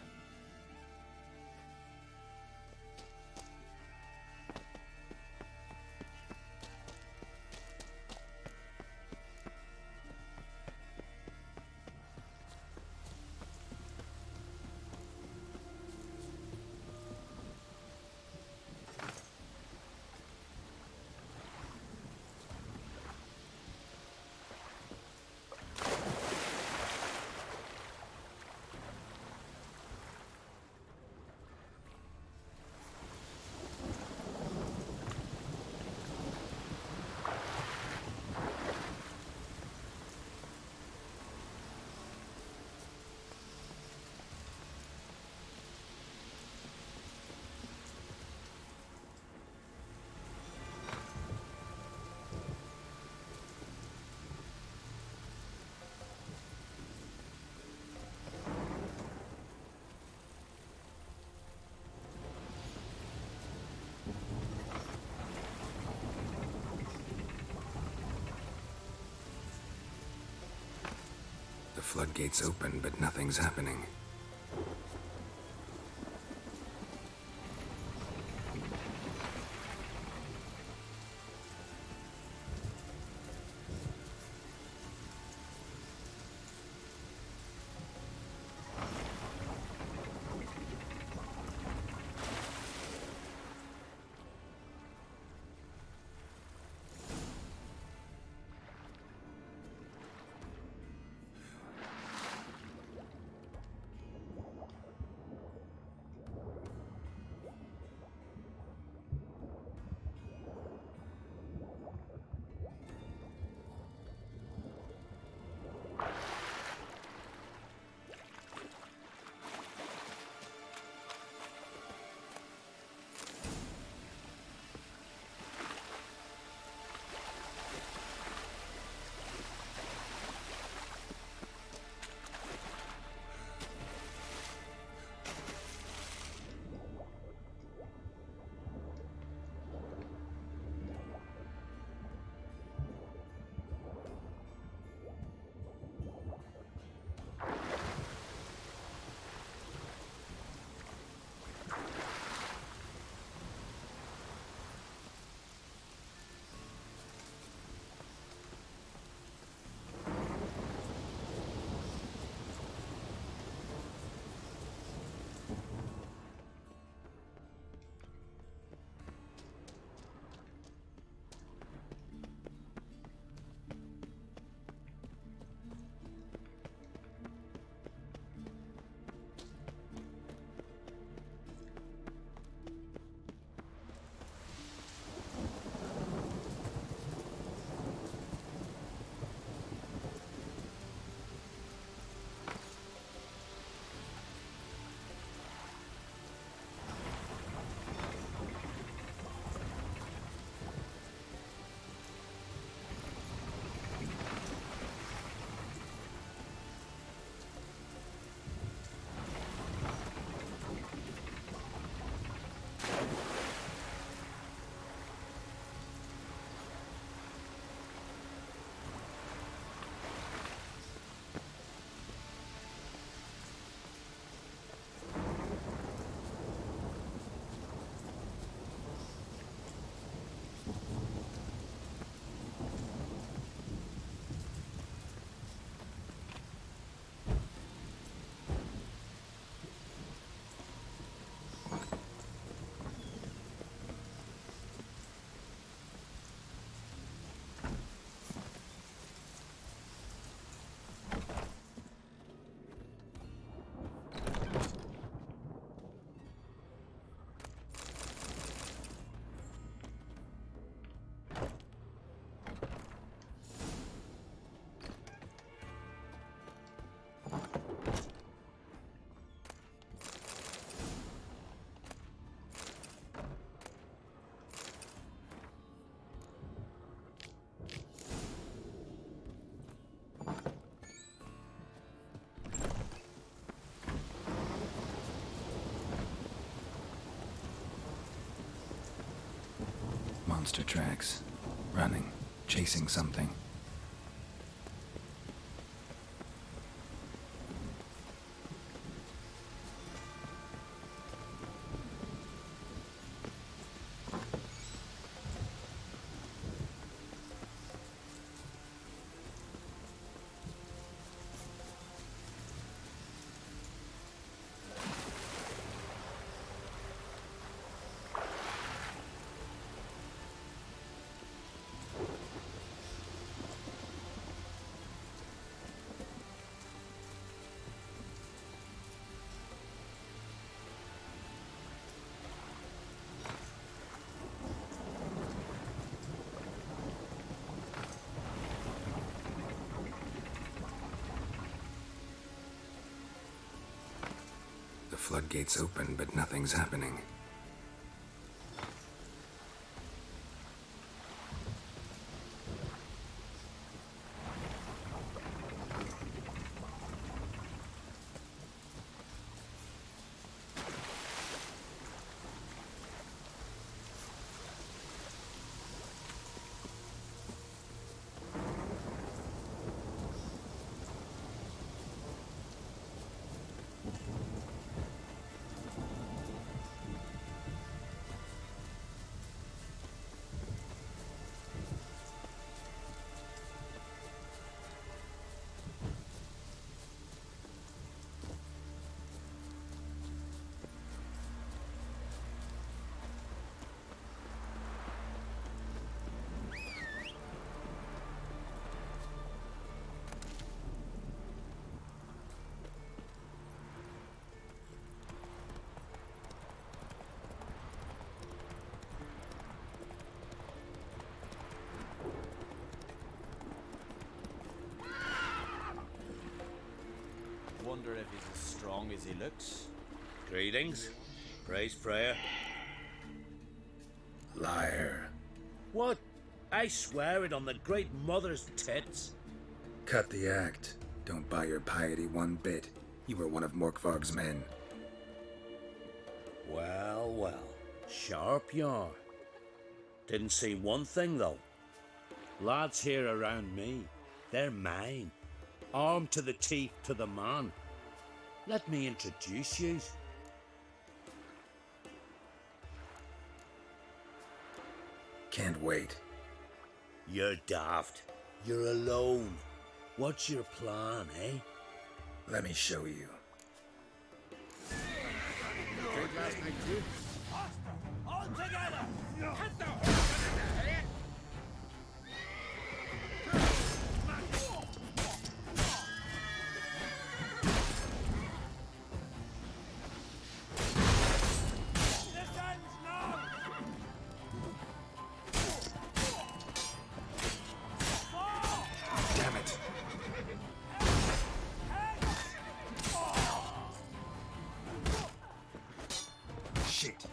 The floodgates open, but nothing's happening. Monster tracks. Running. Chasing something. The floodgates open, but nothing's happening. Wonder if he's as strong as he looks. Greetings. Praise Freya. Liar. What? I swear it on the great mother's tits. Cut the act. Don't buy your piety one bit. You were one of Morkvarg's men. Well, well. Sharp you are. Didn't see one thing, though. Lads here around me, they're mine. Armed to the teeth to the man. Let me introduce you. Can't wait. You're daft. You're alone. What's your plan, eh? Let me show you. Good last night, too. All together! Hit the Damn it. Shit.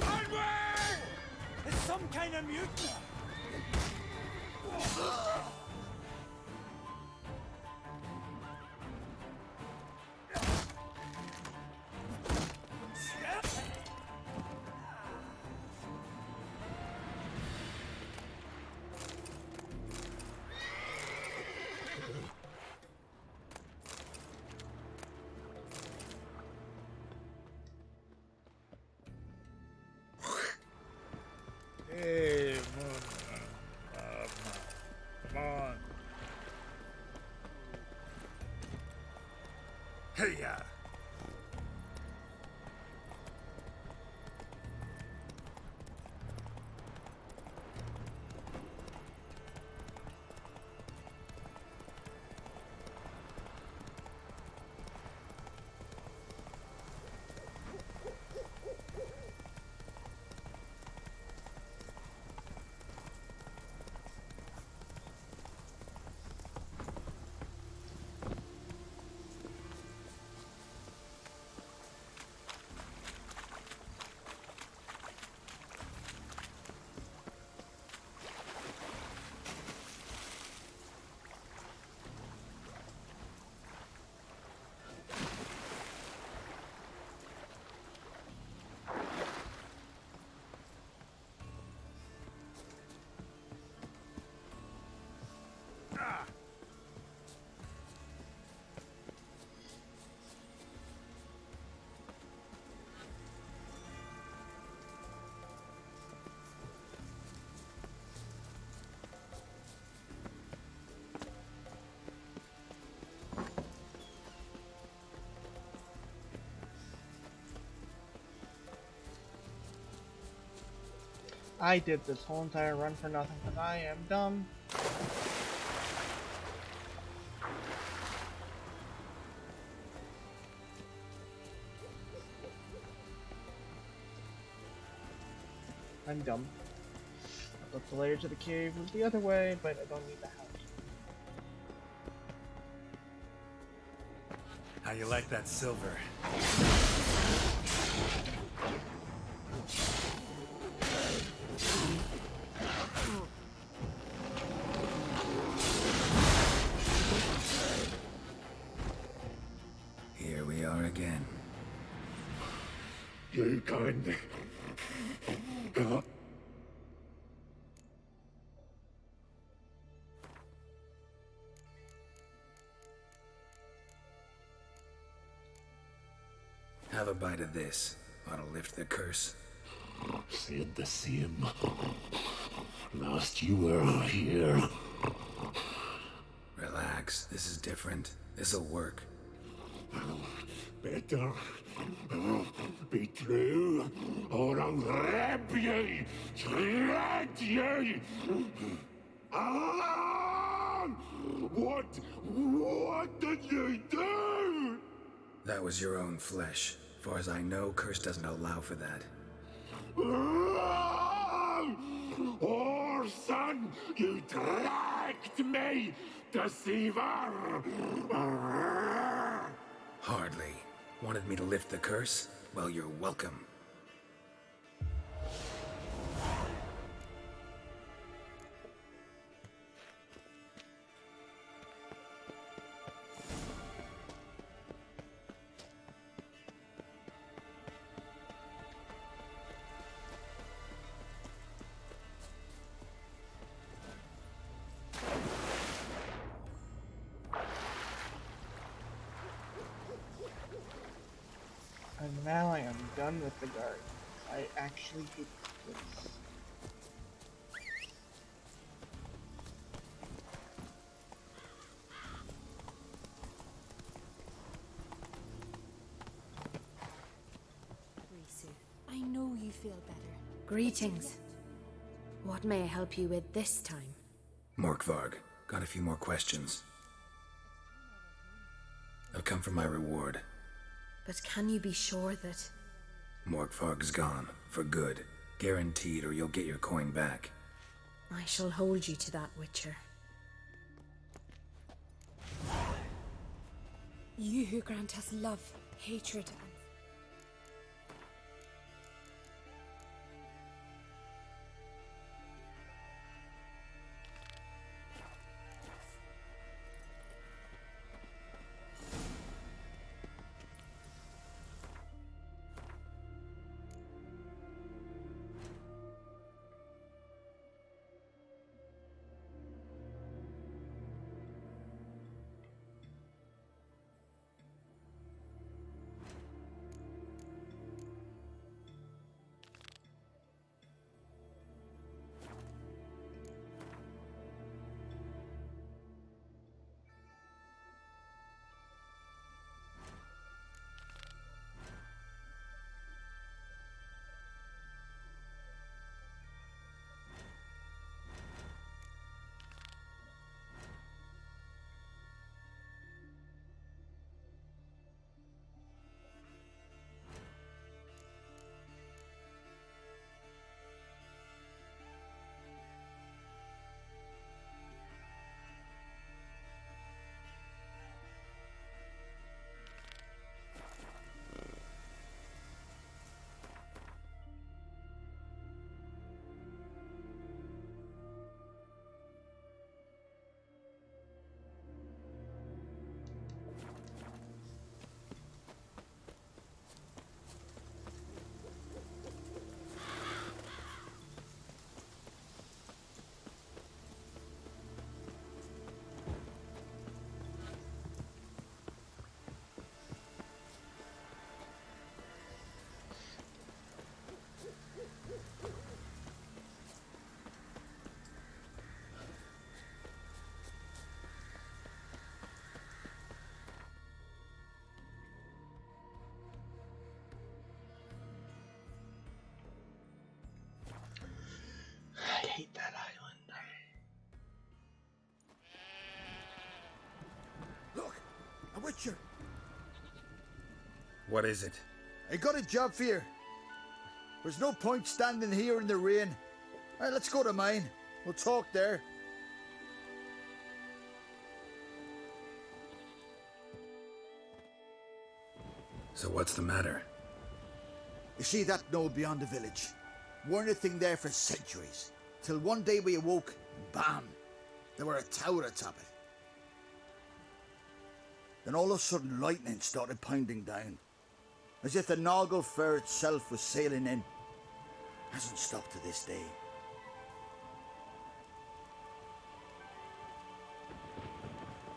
Onward! It's some kind of mutiny. Hey, man. I did this whole entire run for nothing because I am dumb. I'm dumb. I thought the layer to the cave was the other way, but I don't need the house. How you like that silver? Here we are again. You can. Have a bite of this. Ought to lift the curse. Said the same. Last you were here. Relax. This is different. This'll work. Better be true, or I'll rip you, shred you. Ah! What did you do? That was your own flesh. Far as I know, curse doesn't allow for that. Orson, you dragged me, deceiver! Hardly. Wanted me to lift the curse? Well, you're welcome. And now I am done with the garden. I actually hate this. Risu, I know you feel better. Greetings. What may I help you with this time? Morkvarg, got a few more questions. I've come for my reward. But can you be sure that... Morkvarg's gone, for good. Guaranteed, or you'll get your coin back. I shall hold you to that, Witcher. You who grant us love, hatred, and... What is it? I got a job for you. There's no point standing here in the rain. All right, let's go to mine. We'll talk there. So what's the matter? You see that knoll beyond the village? Weren't a thing there for centuries. Till one day we awoke, and bam! There were a tower atop it. Then all of a sudden lightning started pounding down. As if the Noggle Fair itself was sailing in. Hasn't stopped to this day.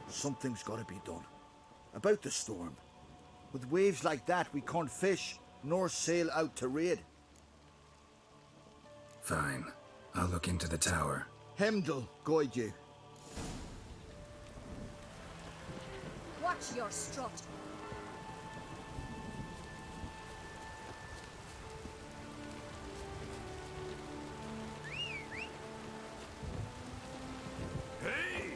Something's got to be done. About the storm. With waves like that, we can't fish, nor sail out to raid. Fine. I'll look into the tower. Hemdall, guide you. Watch your strut. Hey!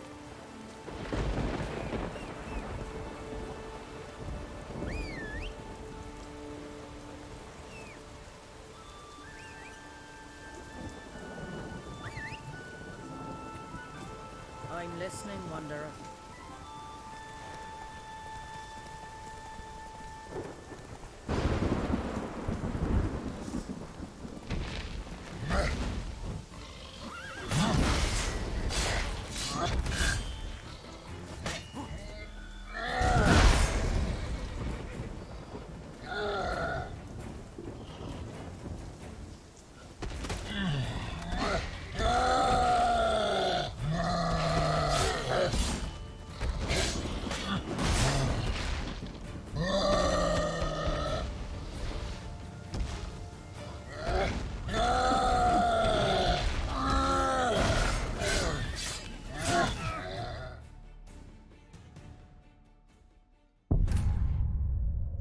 I'm listening, Wanderer.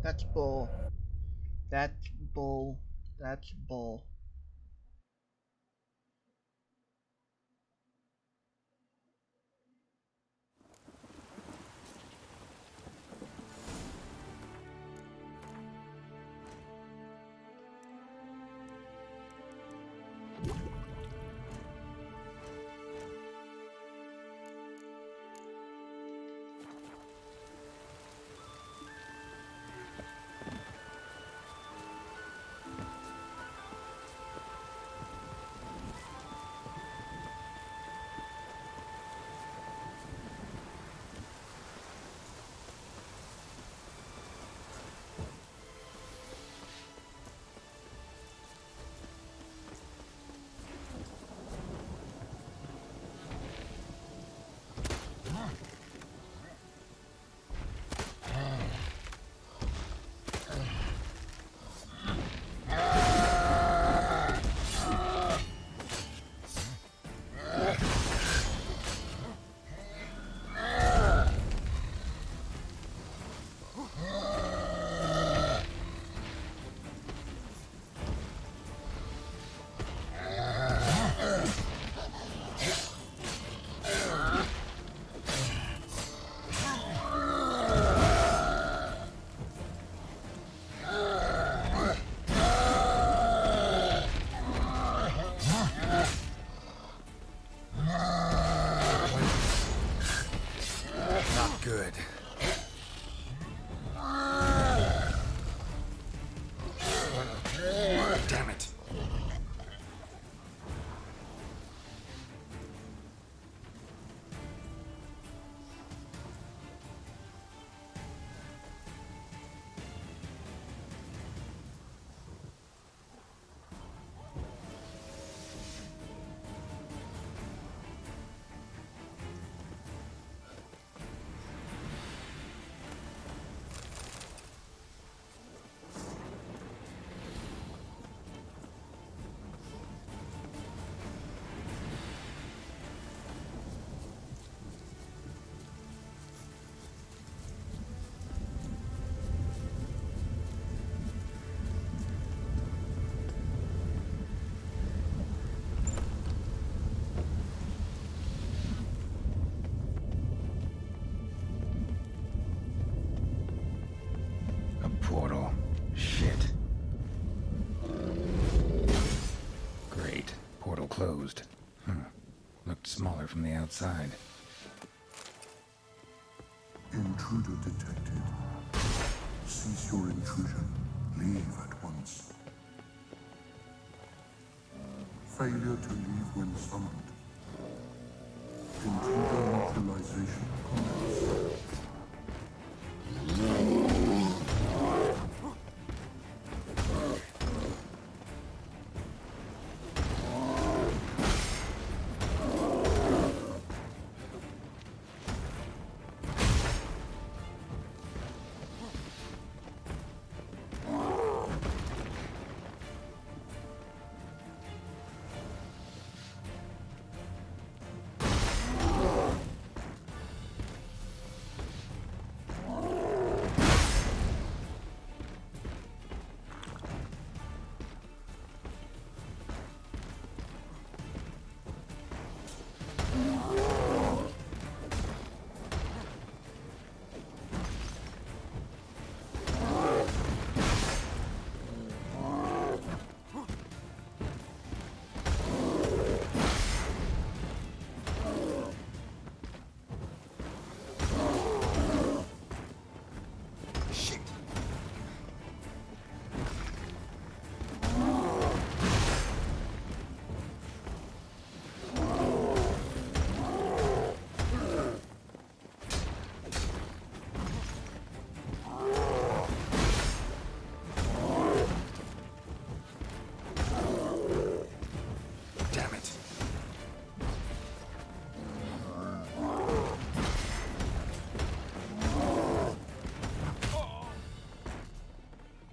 That's bull. That's bull. That's bull. Shit. Great. Portal closed. Looked smaller from the outside. Intruder detected. Cease your intrusion. Leave at once. Failure to leave when summoned. Intruder neutralization commenced.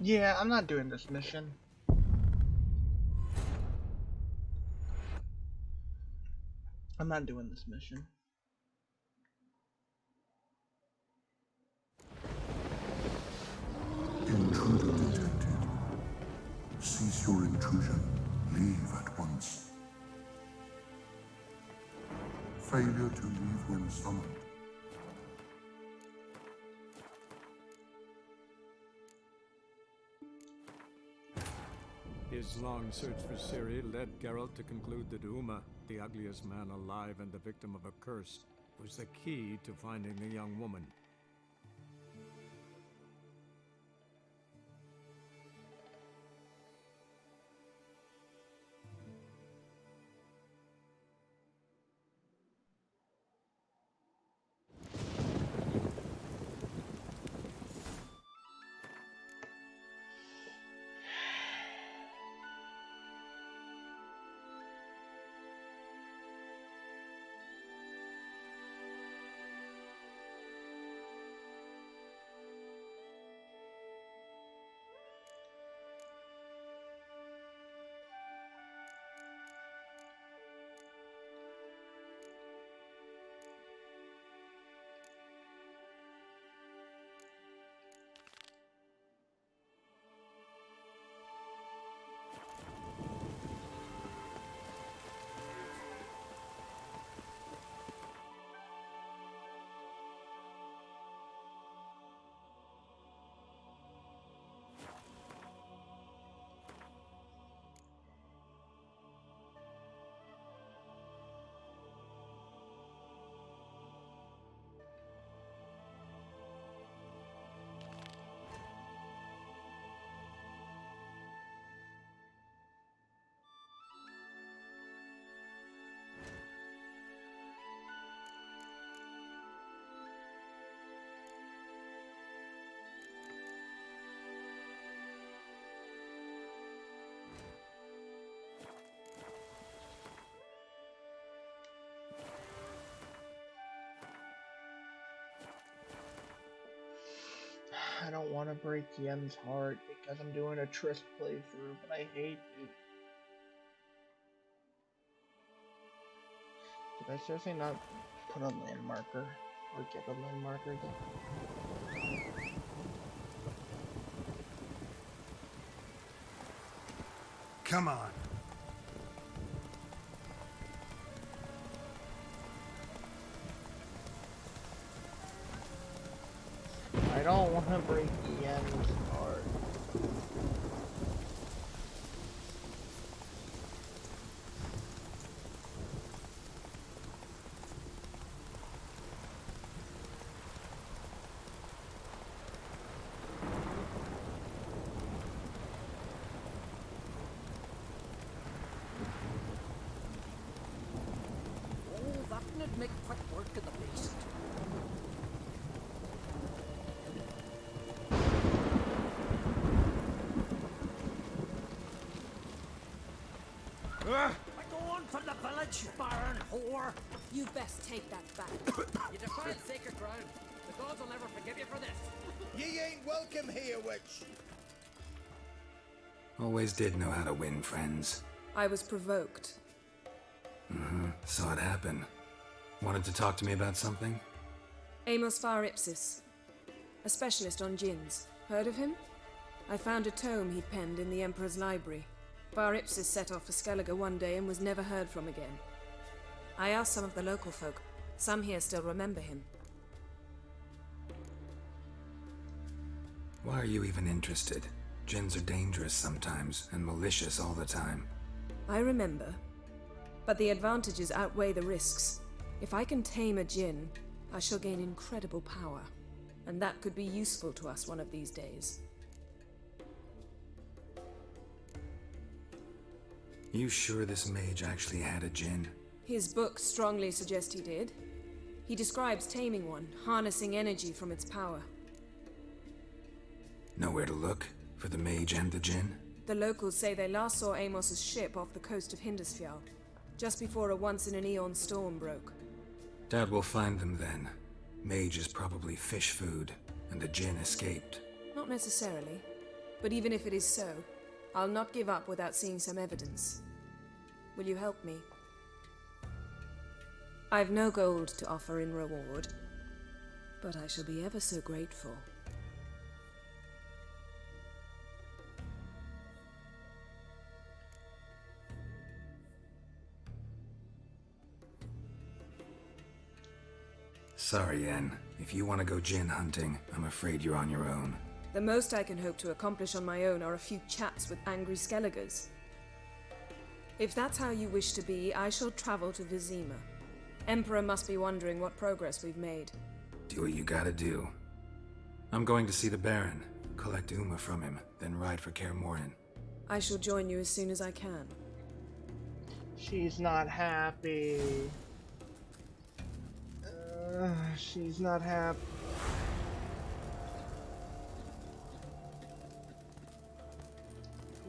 Yeah, I'm not doing this mission. I'm not doing this mission. Intruder detected. Cease your intrusion. Leave at once. Failure to leave when summoned. His long search for Ciri led Geralt to conclude that Uma, the ugliest man alive and the victim of a curse, was the key to finding the young woman. I don't want to break Yen's heart because I'm doing a Triss playthrough, but I hate it. Did I seriously not put a landmarker or get a landmarker though? Come on. I don't want to break Yen's heart. war? You best take that back. You defiled sacred ground. The gods will never forgive you for this. Ye ain't welcome here, witch. Always did know how to win friends. I was provoked. Saw it happen. Wanted to talk to me about something? Amos Far Ipsis, a specialist on djinns. Heard of him? I found a tome he'd penned in the Emperor's library. Far Ipsis set off for Skellige one day and was never heard from again. I asked some of the local folk. Some here still remember him. Why are you even interested? Djinns are dangerous sometimes, and malicious all the time. I remember. But the advantages outweigh the risks. If I can tame a djinn, I shall gain incredible power. And that could be useful to us one of these days. You sure this mage actually had a djinn? His books strongly suggest he did. He describes taming one, harnessing energy from its power. Nowhere to look for the mage and the djinn? The locals say they last saw Amos's ship off the coast of Hindusfjall, just before a once-in-an-eon storm broke. Doubt we'll find them then. Mage is probably fish food, and the djinn escaped. Not necessarily. But even if it is so, I'll not give up without seeing some evidence. Will you help me? I've no gold to offer in reward, but I shall be ever so grateful. Sorry, Yen. If you want to go djinn hunting, I'm afraid you're on your own. The most I can hope to accomplish on my own are a few chats with angry Skelligers. If that's how you wish to be, I shall travel to Vizima. Emperor must be wondering what progress we've made. Do what you gotta do. I'm going to see the Baron, collect Uma from him, then ride for Kaer Morhen. I shall join you as soon as I can. She's not happy. She's not happy.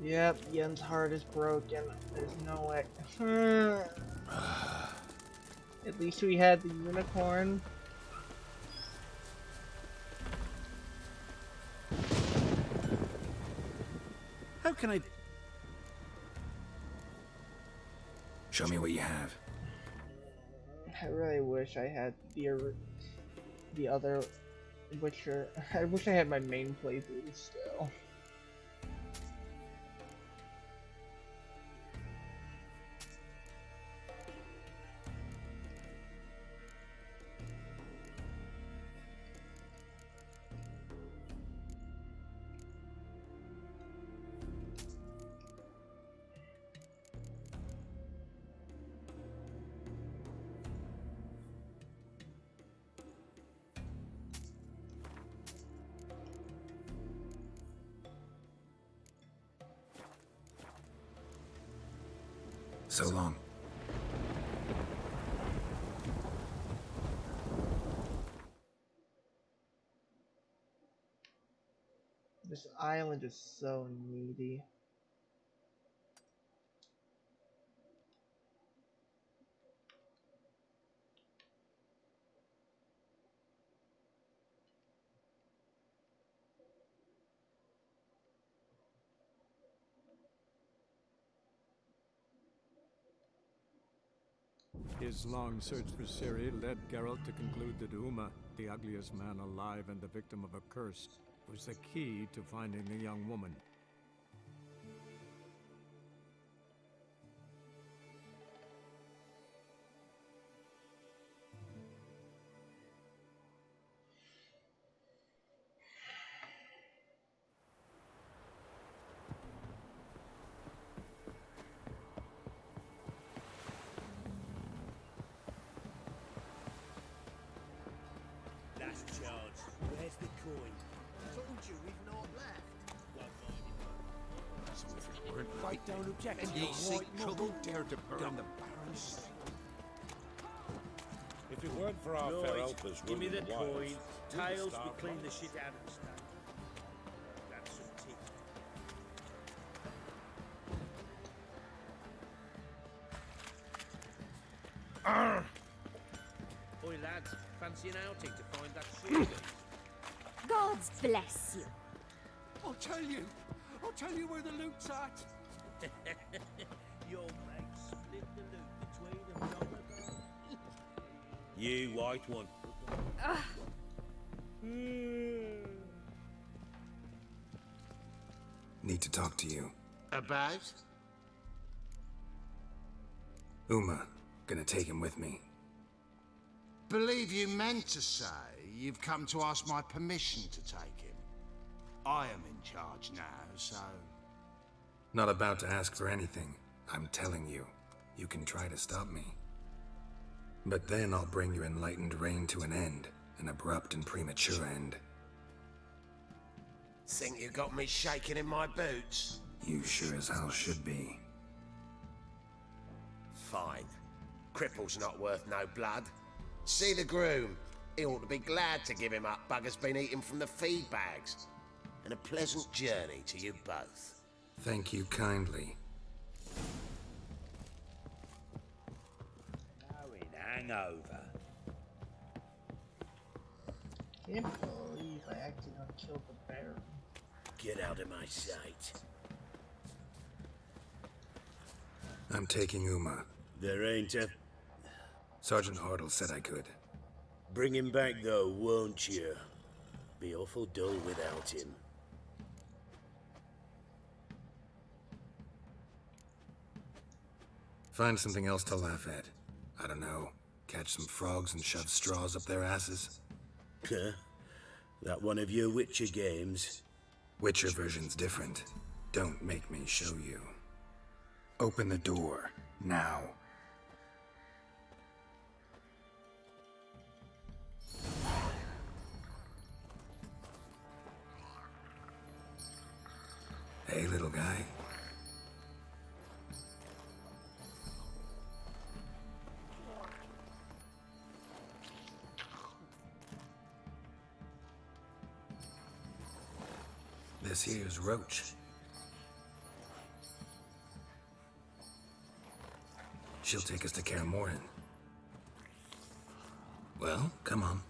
Yep, Yen's heart is broken. There's no way. At least we had the unicorn. How can I... Show me what you have. I really wish I had the other Witcher. I wish I had my main playthrough still. So long. This island is so needy. His long search for Ciri led Geralt to conclude that Uma, the ugliest man alive and the victim of a curse, was the key to finding the young woman. Last chance. Where's the coin? Told you we've not left. So if it weren't I don't object. and You're ye seek right, trouble, Noob. dare to burn the Baron's. If it weren't for our fair helpers Give me the running wild, coin. we'd Tails, we starve clean long. the shit out of the stack. That's some tea. Oi, lads, fancy an outing to find that shit? Gods bless you. I'll tell you where the loot's at. Your mate split the loot between them, don't You, white one. Need to talk to you. About? Uma. Gonna take him with me. Believe you meant to say you've come to ask my permission to take him. I am in charge now, so... Not about to ask for anything. I'm telling you. You can try to stop me. But then I'll bring your enlightened reign to an end. An abrupt and premature end. Think you got me shaking in my boots? You sure as hell should be. Fine. Cripple's not worth no blood. See the groom. He ought to be glad to give him up. Bugger's been eating from the feed bags. And a pleasant journey to you both. Thank you kindly. Now in hangover. Can't believe I accidentally killed the bear. Get out of my sight. I'm taking Uma. There ain't a... Sergeant Hartle said I could. Bring him back though, won't you? Be awful dull without him. Find something else to laugh at. I don't know. Catch some frogs and shove straws up their asses. Huh? That one of your Witcher games? Witcher version's different. Don't make me show you. Open the door. Now. Hey, little guy. This here's Roach. She'll take us to Kaer Morhen. Well, come on.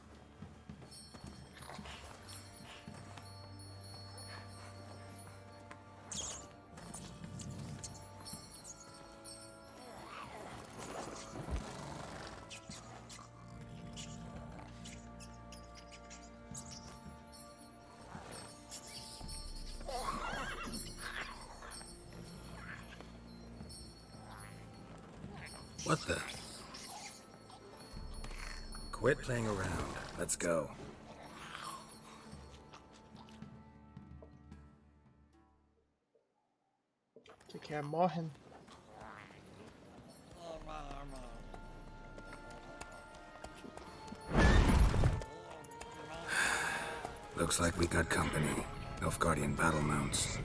What the? Quit playing around. Let's go. To Kaer Morhen. Looks like we got company. Nilfgaardian battle mounts.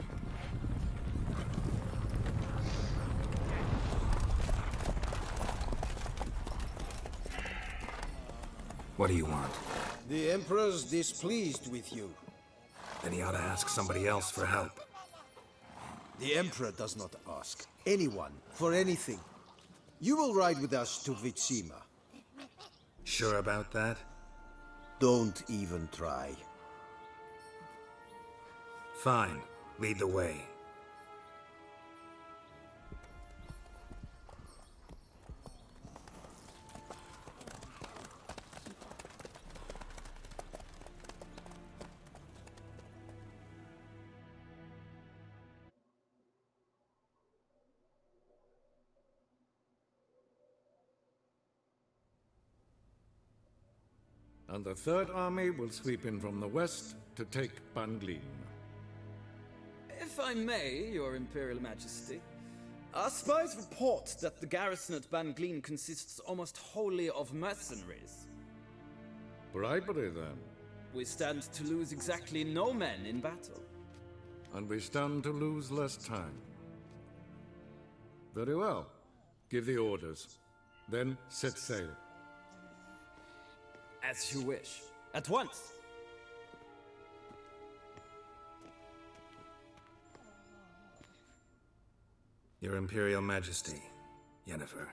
What do you want? The Emperor's displeased with you. Then he ought to ask somebody else for help. The Emperor does not ask anyone for anything. You will ride with us to Vitsima. Sure about that? Don't even try. Fine. Lead the way. And the Third Army will sweep in from the west to take Banglin. If I may, Your Imperial Majesty, our spies report that the garrison at Banglin consists almost wholly of mercenaries. Bribery, then. We stand to lose exactly no men in battle. And we stand to lose less time. Very well. Give the orders. Then set sail. As you wish. At once! Your Imperial Majesty, Yennefer.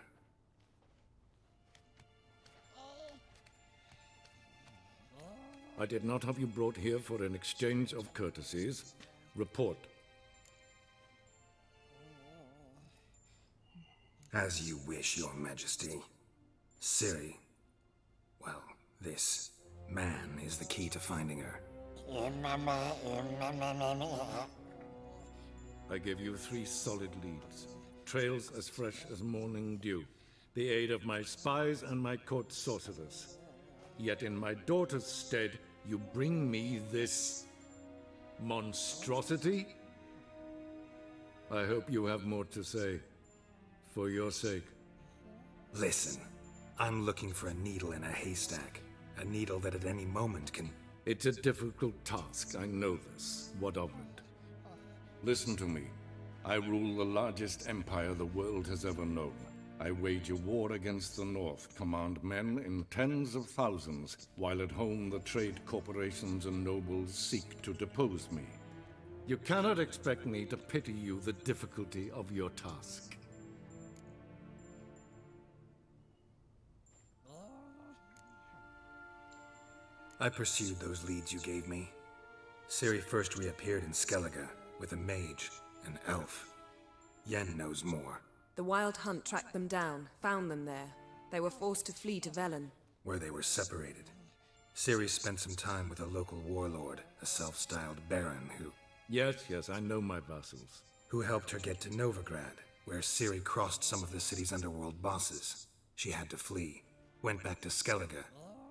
I did not have you brought here for an exchange of courtesies. Report. As you wish, Your Majesty. Ciri. Well, this man is the key to finding her. I give you 3 solid leads. Trails as fresh as morning dew. The aid of my spies and my court sorcerers. Yet in my daughter's stead, you bring me this monstrosity? I hope you have more to say. For your sake. Listen, I'm looking for a needle in a haystack. A needle that at any moment can... It's a difficult task, I know this. What of it? Listen to me. I rule the largest empire the world has ever known. I wage a war against the North, command men in tens of thousands, while at home the trade corporations and nobles seek to depose me. You cannot expect me to pity you the difficulty of your task. I pursued those leads you gave me. Ciri first reappeared in Skellige with a mage, an elf. Yen knows more. The Wild Hunt tracked them down, found them there. They were forced to flee to Velen, Where they were separated. Ciri spent some time with a local warlord, a self-styled baron who... Yes, I know my vassals. Who helped her get to Novigrad, where Ciri crossed some of the city's underworld bosses. She had to flee. Went back to Skellige.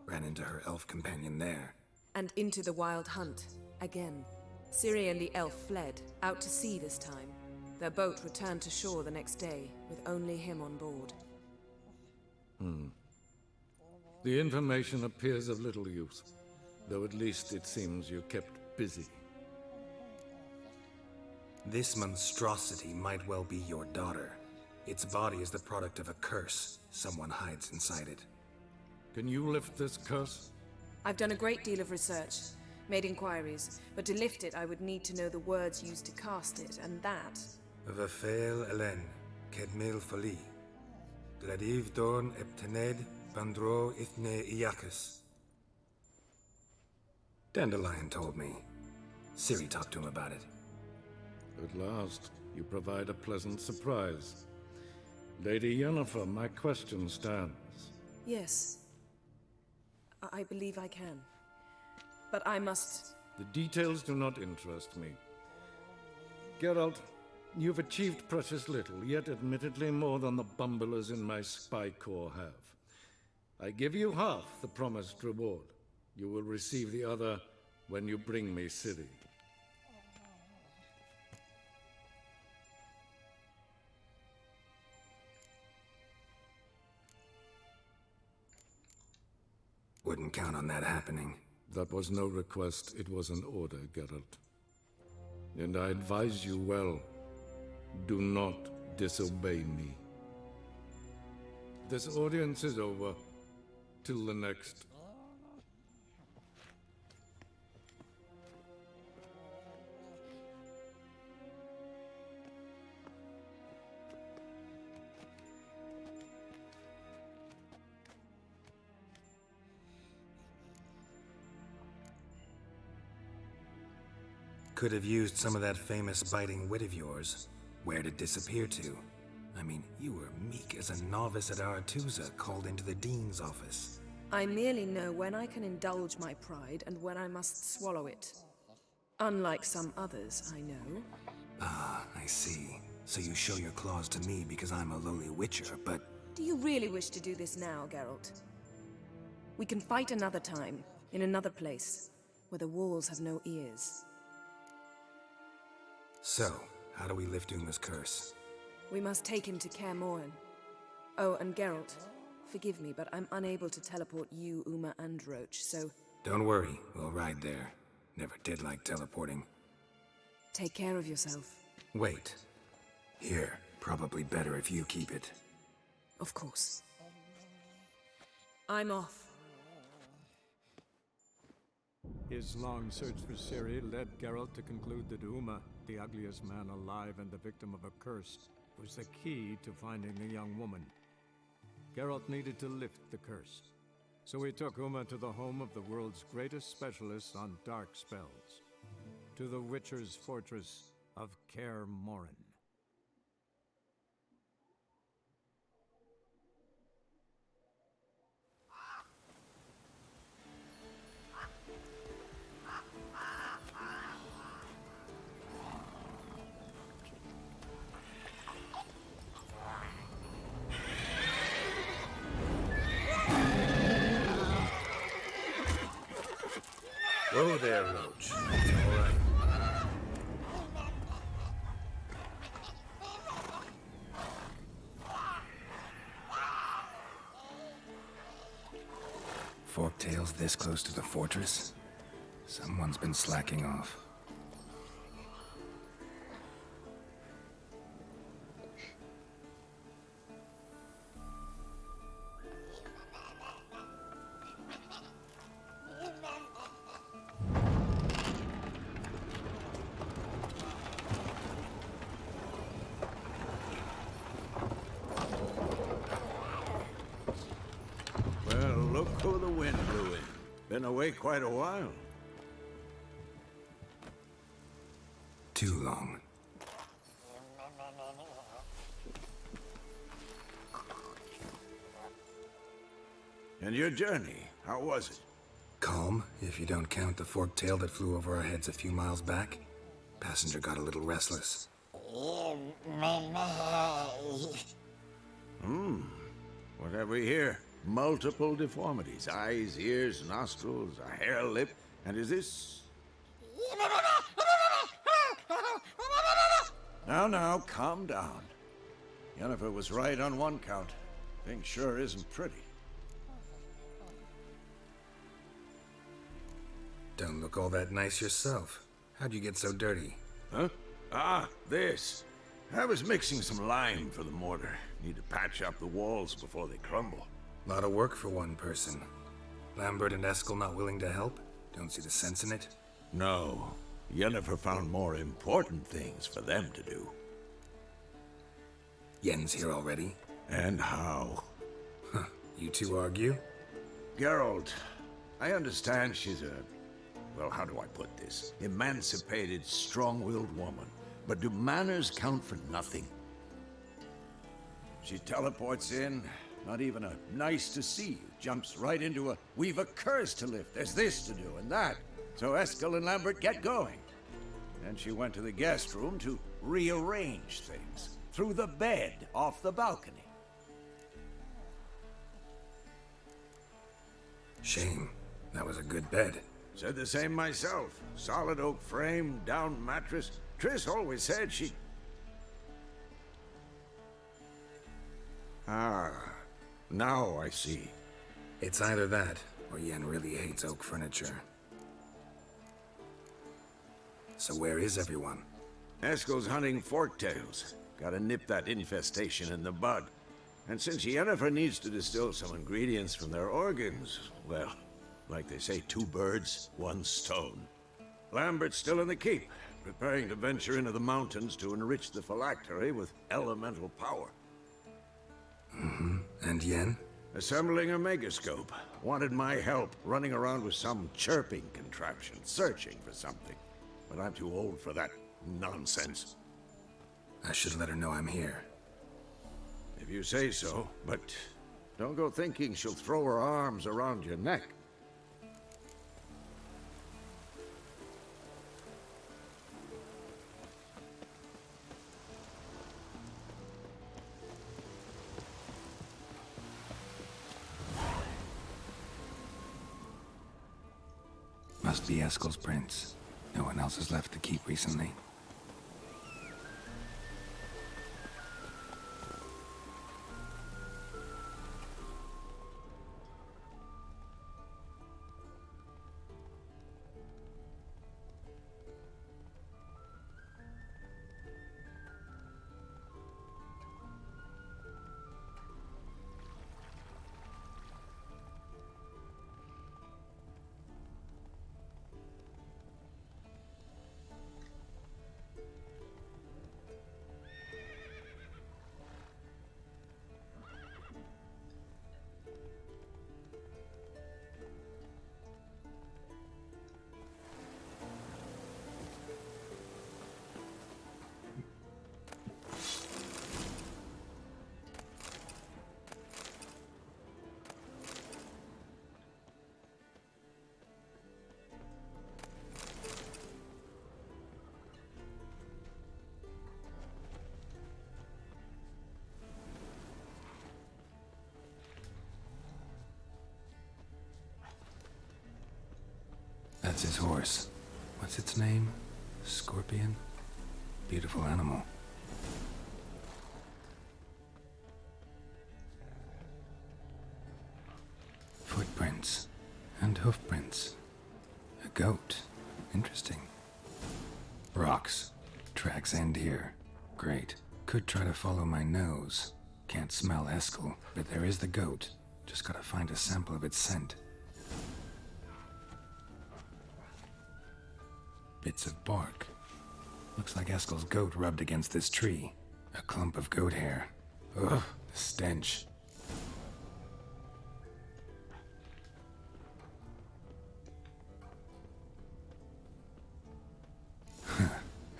Ran into her elf companion there. and into the Wild Hunt, again. Ciri and the elf fled, out to sea this time. Their boat returned to shore the next day, with only him on board. The information appears of little use, though at least it seems you kept busy. This monstrosity might well be your daughter. Its body is the product of a curse someone hides inside it. Can you lift this curse? I've done a great deal of research, made inquiries, but to lift it I would need to know the words used to cast it, and that... Vafeil Elen, Kedmil Fali, Gladiv Dorn Eptened, Bandro Ithne Iacus. Dandelion told me. Ciri talked to him about it. At last, you provide a pleasant surprise. Lady Yennefer, my question stands. Yes. I believe I can. But I must... The details do not interest me. Geralt, you've achieved precious little, yet admittedly more than the bumblers in my spy corps have. I give you half the promised reward. You will receive the other when you bring me Ciri. Wouldn't count on that happening. That was no request, it was an order, Geralt. And I advise you well, do not disobey me. This audience is over. Till the next. Could have used some of that famous biting wit of yours. Where'd it disappear to? I mean, you were meek as a novice at Aretusa called into the Dean's office. I merely know when I can indulge my pride and when I must swallow it. Unlike some others, I know. Ah, I see. So you show your claws to me because I'm a lowly witcher, but... Do you really wish to do this now, Geralt? We can fight another time, in another place, where the walls have no ears. So, how do we lift Uma's curse? We must take him to Kaer Morhen. Oh, and Geralt, forgive me, but I'm unable to teleport you, Uma, and Roach, so... Don't worry, we'll ride there. Never did like teleporting. Take care of yourself. Wait. Here, probably better if you keep it. Of course. I'm off. His long search for Ciri led Geralt to conclude that Uma, the ugliest man alive and the victim of a curse, was the key to finding the young woman. Geralt needed to lift the curse. So we took Uma to the home of the world's greatest specialists on dark spells, to the Witcher's fortress of Kaer Morhen. Whoa there, Roach. All right. Forktails this close to the fortress? Someone's been slacking off. Well, look who the wind blew in. Been away quite a while. Too long. And your journey, how was it? Calm, if you don't count the forktail that flew over our heads a few miles back. Passenger got a little restless. What have we here? Multiple deformities. Eyes, ears, nostrils, a hair lip. And is this... Now, calm down. Yennefer was right on one count. Thing sure isn't pretty. Don't look all that nice yourself. How'd you get so dirty? Huh? Ah, this. I was mixing some lime for the mortar. Need to patch up the walls before they crumble. Lot of work for one person. Lambert and Eskel not willing to help? Don't see the sense in it? No. Yennefer found more important things for them to do. Yen's here already? And how? Huh. You two argue? Geralt, I understand she's a... well, how do I put this? Emancipated, strong-willed woman. But do manners count for nothing? She teleports in, not even a nice to see you, jumps right into a we've a curse to lift, there's this to do and that. So Eskel and Lambert get going. Then she went to the guest room to rearrange things. Through the bed, off the balcony. Shame. That was a good bed. Said the same myself. Solid oak frame, down mattress. Triss always said she... Ah, now I see. It's either that, or Yen really hates oak furniture. So where is everyone? Eskel's hunting forktails. Gotta nip that infestation in the bud. And since Yennefer needs to distill some ingredients from their organs, well, like they say, 2 birds, 1 stone. Lambert's still in the keep, preparing to venture into the mountains to enrich the phylactery with elemental power. Mm-hmm. And Yen? Assembling a megascope. Wanted my help running around with some chirping contraption, searching for something. But I'm too old for that nonsense. I should let her know I'm here. If you say so, but don't go thinking she'll throw her arms around your neck. Must be Eskel's prints. No one else has left the keep recently. That's his horse. What's its name? Scorpion? Beautiful animal. Footprints. And hoofprints. A goat. Interesting. Rocks. Tracks end here. Great. Could try to follow my nose. Can't smell Eskel, but there is the goat. Just gotta find a sample of its scent. Bits of bark. Looks like Eskel's goat rubbed against this tree. A clump of goat hair. Ugh, the stench.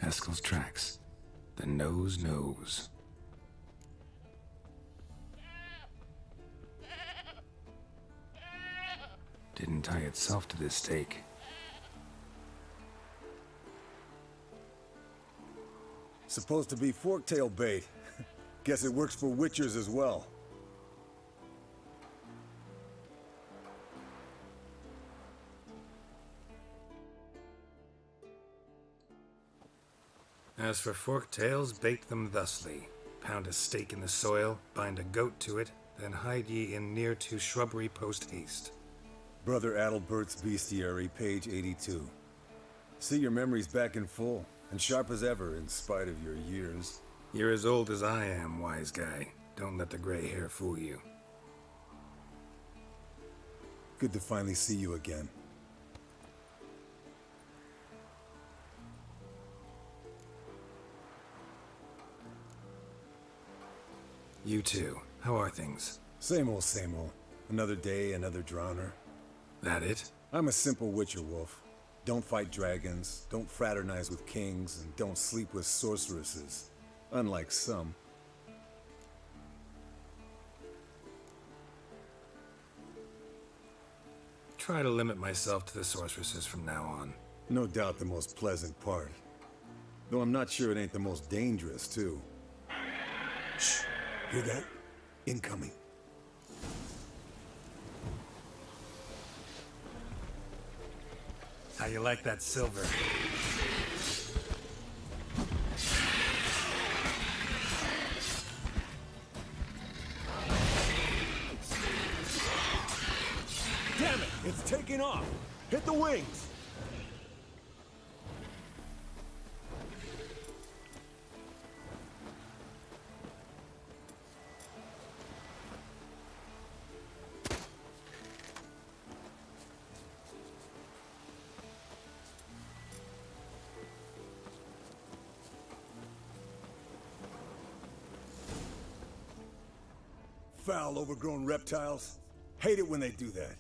Eskel's tracks. The nose knows. Didn't tie itself to this stake. Supposed to be forktail bait. Guess it works for witchers as well. As for forktails, bait them thusly. Pound a stake in the soil, bind a goat to it, then hide ye in near to shrubbery post haste. Brother Adalbert's Bestiary, page 82. See, your memory's back in full, and sharp as ever in spite of your years. You're as old as I am, wise guy. Don't let the gray hair fool you. Good to finally see you again. You too. How are things? Same old, same old. Another day, another drowner. That it? I'm a simple witcher wolf. Don't fight dragons, don't fraternize with kings, and don't sleep with sorceresses. Unlike some. Try to limit myself to the sorceresses from now on. No doubt the most pleasant part. Though I'm not sure it ain't the most dangerous, too. Shh. Hear that? Incoming. How you like that silver? Damn it! It's taking off! Hit the wings! Foul, overgrown reptiles. Hate it when they do that.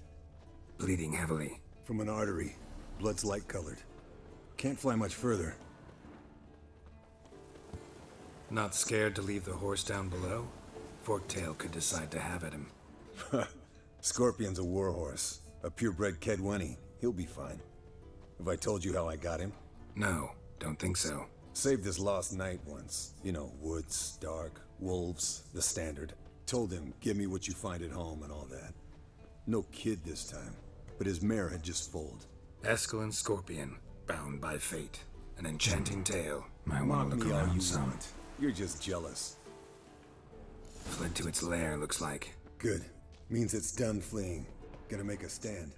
Bleeding heavily. From an artery. Blood's light-colored. Can't fly much further. Not scared to leave the horse down below? Forktail could decide to have at him. Scorpion's a warhorse. A purebred Kedwenny. He'll be fine. Have I told you how I got him? No, don't think so. Saved his lost knight once. You know, woods, dark, wolves, the standard. Told him, give me what you find at home and all that. No kid this time, but his mare had just foaled. Eskel and Scorpion, bound by fate. An enchanting tale. Might want to Mock look me all around you some. want. You're just jealous. Fled to its lair, looks like. Good. Means it's done fleeing. Gonna make a stand.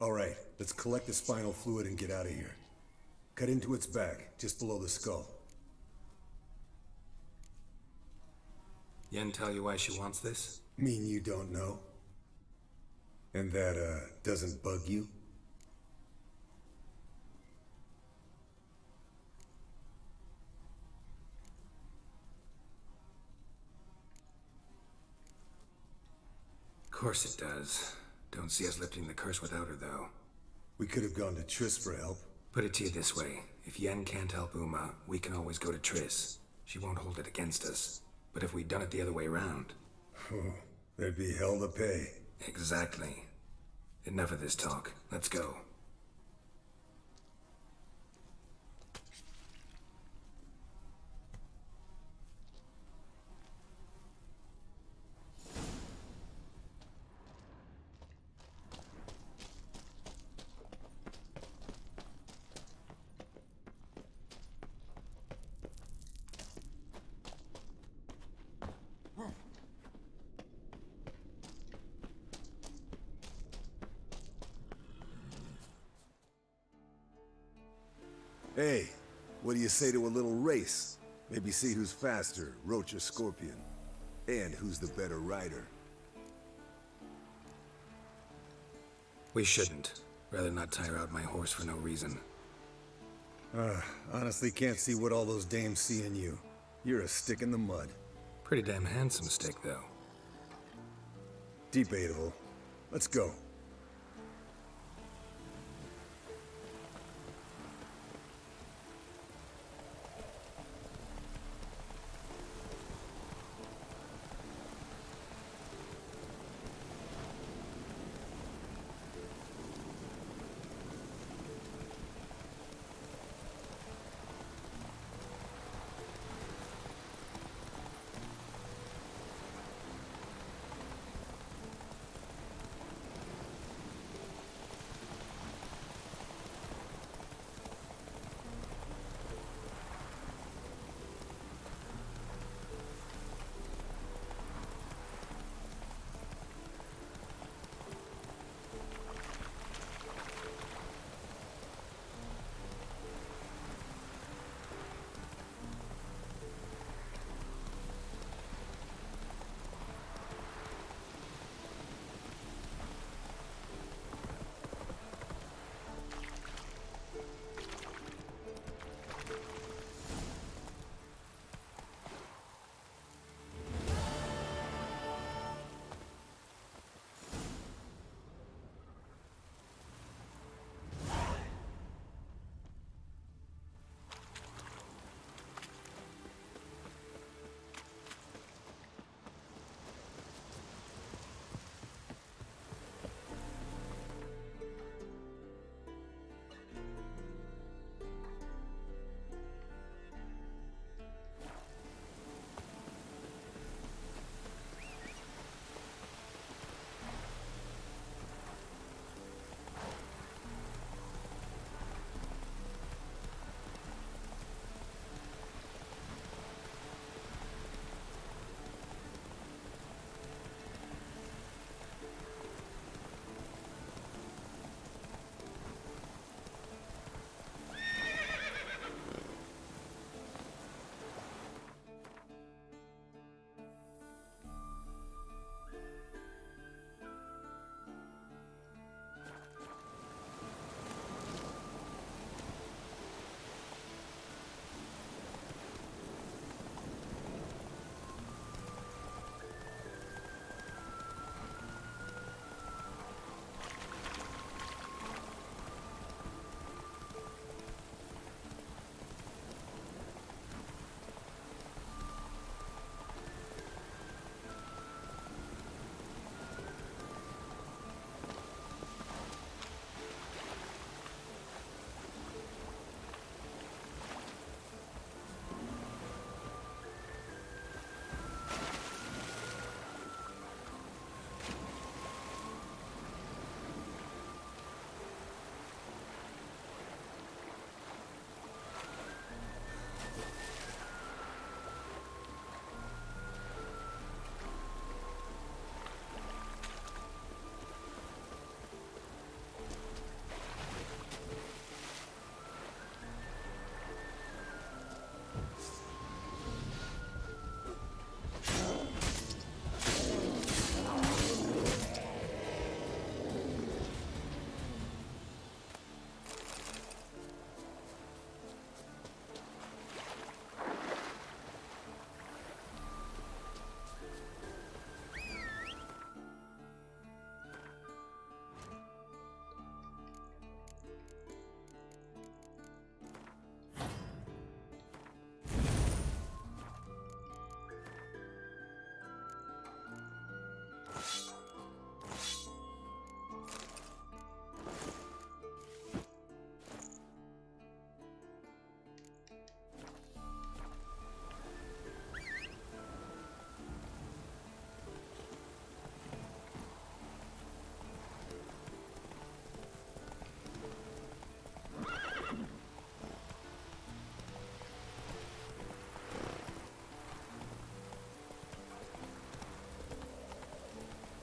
All right, let's collect the spinal fluid and get out of here. Cut into its back, just below the skull. Yen tell you why she wants this? Mean you don't know? And that, doesn't bug you? Of course it does. Don't see us lifting the curse without her, though. We could have gone to Triss for help. Put it to you this way. If Yen can't help Uma, we can always go to Triss. She won't hold it against us. But if we'd done it the other way around... There'd be hell to pay. Exactly. Enough of this talk. Let's go. Hey, what do you say to a little race? Maybe see who's faster, Roach or Scorpion. And who's the better rider. We shouldn't. Rather not tire out my horse for no reason. Honestly can't see what all those dames see in you. You're a stick in the mud. Pretty damn handsome stick, though. Debatable. Let's go.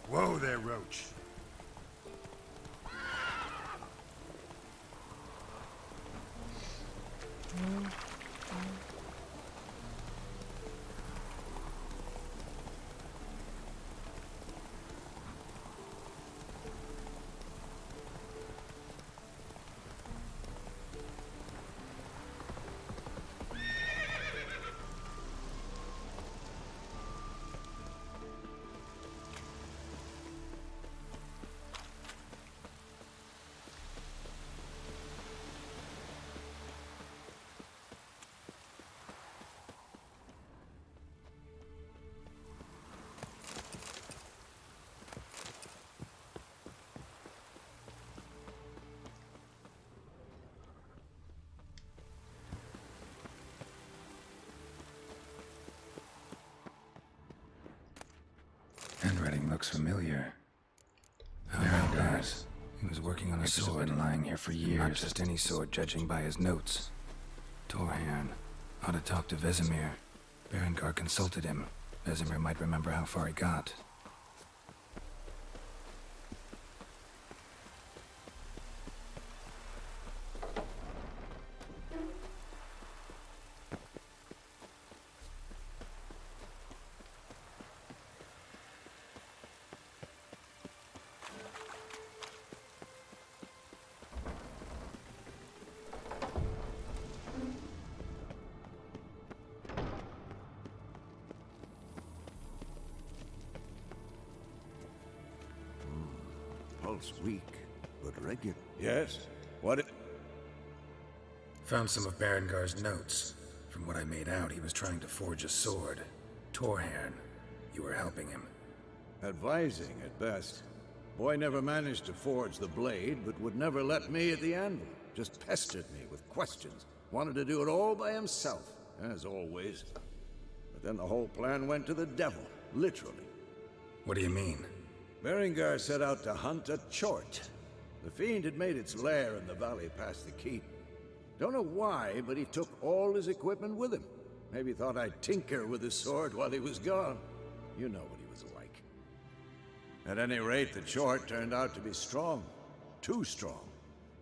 Whoa there, Roach. Handwriting looks familiar. There it does. He was working on a sword lying here for years. Not just any sword, judging by his notes. Torhan. Ought to talk to Vesemir. Berengar consulted him. Vesemir might remember how far he got. Pulse weak, but regular. Yes? What Found some of Berengar's notes. From what I made out, he was trying to forge a sword. Torhan, you were helping him. Advising, at best. Boy never managed to forge the blade, but would never let me at the anvil. Just pestered me with questions. Wanted to do it all by himself, as always. But then the whole plan went to the devil, literally. What do you mean? Berengar set out to hunt a chort. The fiend had made its lair in the valley past the keep. Don't know why, but he took all his equipment with him. Maybe thought I'd tinker with his sword while he was gone. You know what he was like. At any rate, the chort turned out to be strong. Too strong.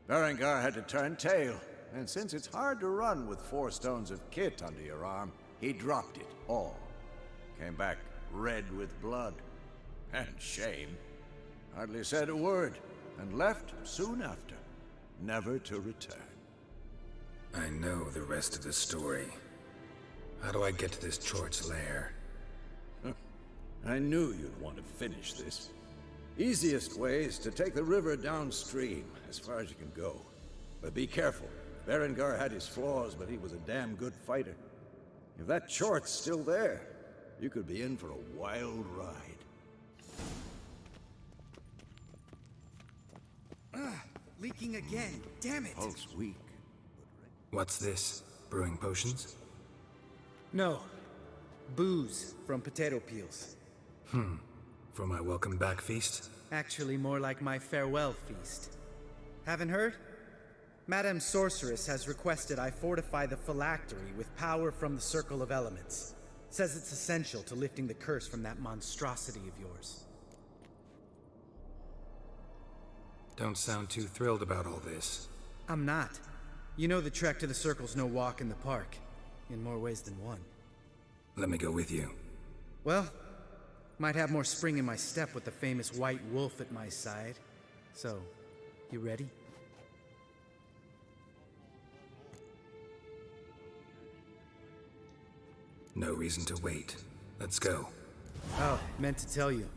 Berengar had to turn tail, and since it's hard to run with 4 stones of kit under your arm, he dropped it all. Came back red with blood. And shame. Hardly said a word, and left soon after, never to return. I know the rest of the story. How do I get to this chort's lair? I knew you'd want to finish this. Easiest way is to take the river downstream, as far as you can go. But be careful. Berengar had his flaws, but he was a damn good fighter. If that chort's still there, you could be in for a wild ride. Leaking again. Damn it. Pulse weak. What's this? Brewing potions? No. Booze from potato peels. For my welcome back feast? Actually, more like my farewell feast. Haven't heard? Madame Sorceress has requested I fortify the phylactery with power from the Circle of Elements. Says it's essential to lifting the curse from that monstrosity of yours. Don't sound too thrilled about all this. I'm not. You know the trek to the Circle's no walk in the park. In more ways than one. Let me go with you. Well, might have more spring in my step with the famous white wolf at my side. So, you ready? No reason to wait. Let's go. Oh, meant to tell you.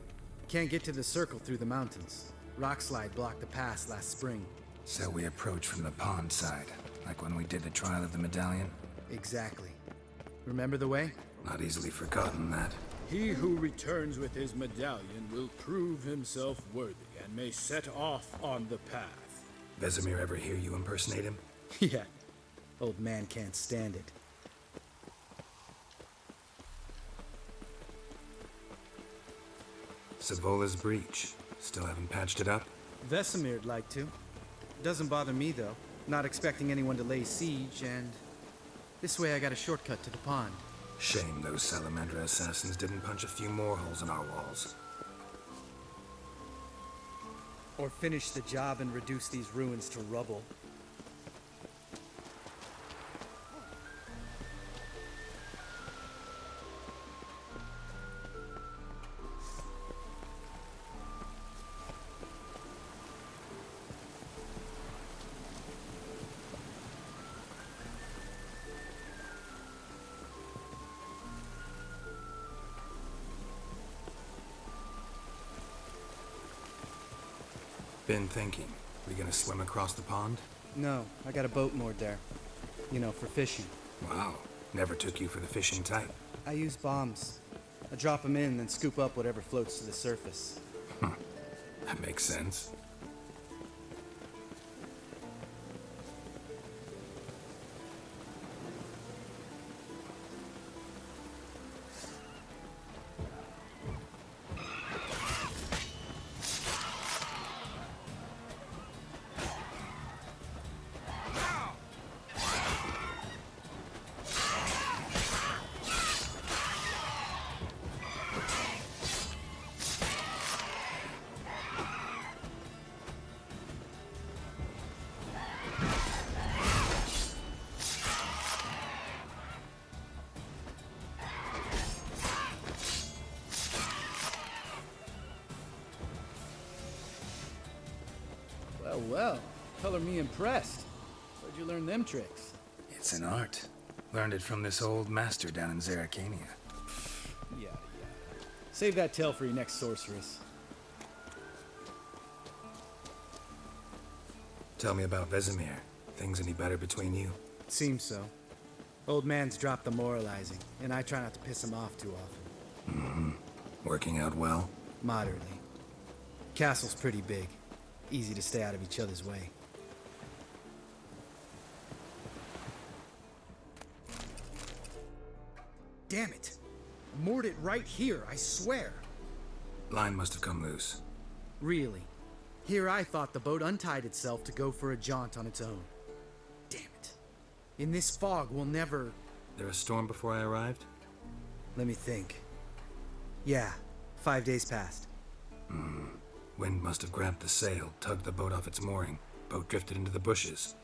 Can't get to the Circle through the mountains. Rockslide blocked the pass last spring. So we approach from the pond side, like when we did the trial of the medallion? Exactly. Remember the way? Not easily forgotten, that. He who returns with his medallion will prove himself worthy and may set off on the path. Vesemir ever hear you impersonate him? Yeah. Old man can't stand it. Savola's breach. Still haven't patched it up? Vesemir'd like to. Doesn't bother me, though. Not expecting anyone to lay siege, and... this way I got a shortcut to the pond. Shame those Salamandra assassins didn't punch a few more holes in our walls. Or finish the job and reduce these ruins to rubble. Been thinking. We gonna swim across the pond? No, I got a boat moored there. You know, for fishing. Wow. Never took you for the fishing type. I use bombs. I drop them in, then scoop up whatever floats to the surface. That makes sense. Well, color me impressed. Where'd you learn them tricks? It's an art. Learned it from this old master down in Zerrikania. Yada yada. Save that tale for your next sorceress. Tell me about Vesemir. Things any better between you? Seems so. Old man's dropped the moralizing, and I try not to piss him off too often. Mm-hmm. Working out well? Moderately. Castle's pretty big. Easy to stay out of each other's way. Damn it! I moored it right here, I swear! Line must have come loose. Really? Here I thought the boat untied itself to go for a jaunt on its own. Damn it. In this fog, we'll never... There a storm before I arrived? Let me think. Yeah, 5 days passed. Wind must have grabbed the sail, tugged the boat off its mooring. Boat drifted into the bushes.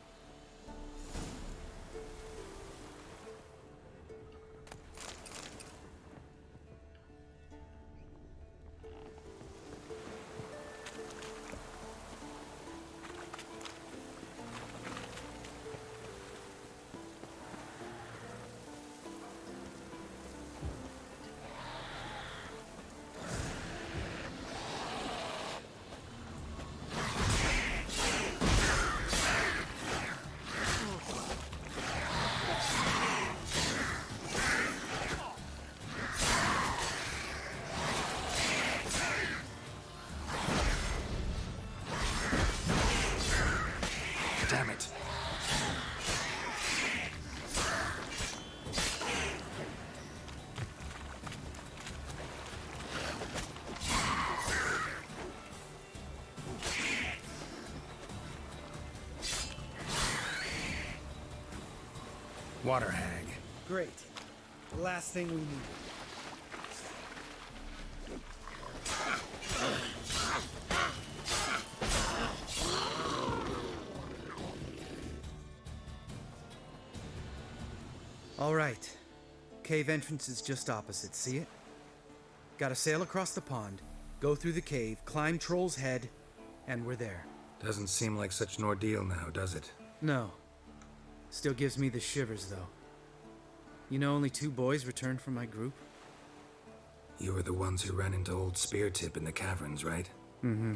Damn it. Water hag. Great. The last thing we need. All right. Cave entrance is just opposite, see it? Gotta sail across the pond, go through the cave, climb Troll's Head, and we're there. Doesn't seem like such an ordeal now, does it? No. Still gives me the shivers, though. You know only 2 boys returned from my group? You were the ones who ran into old Speartip in the caverns, right? Mm-hmm.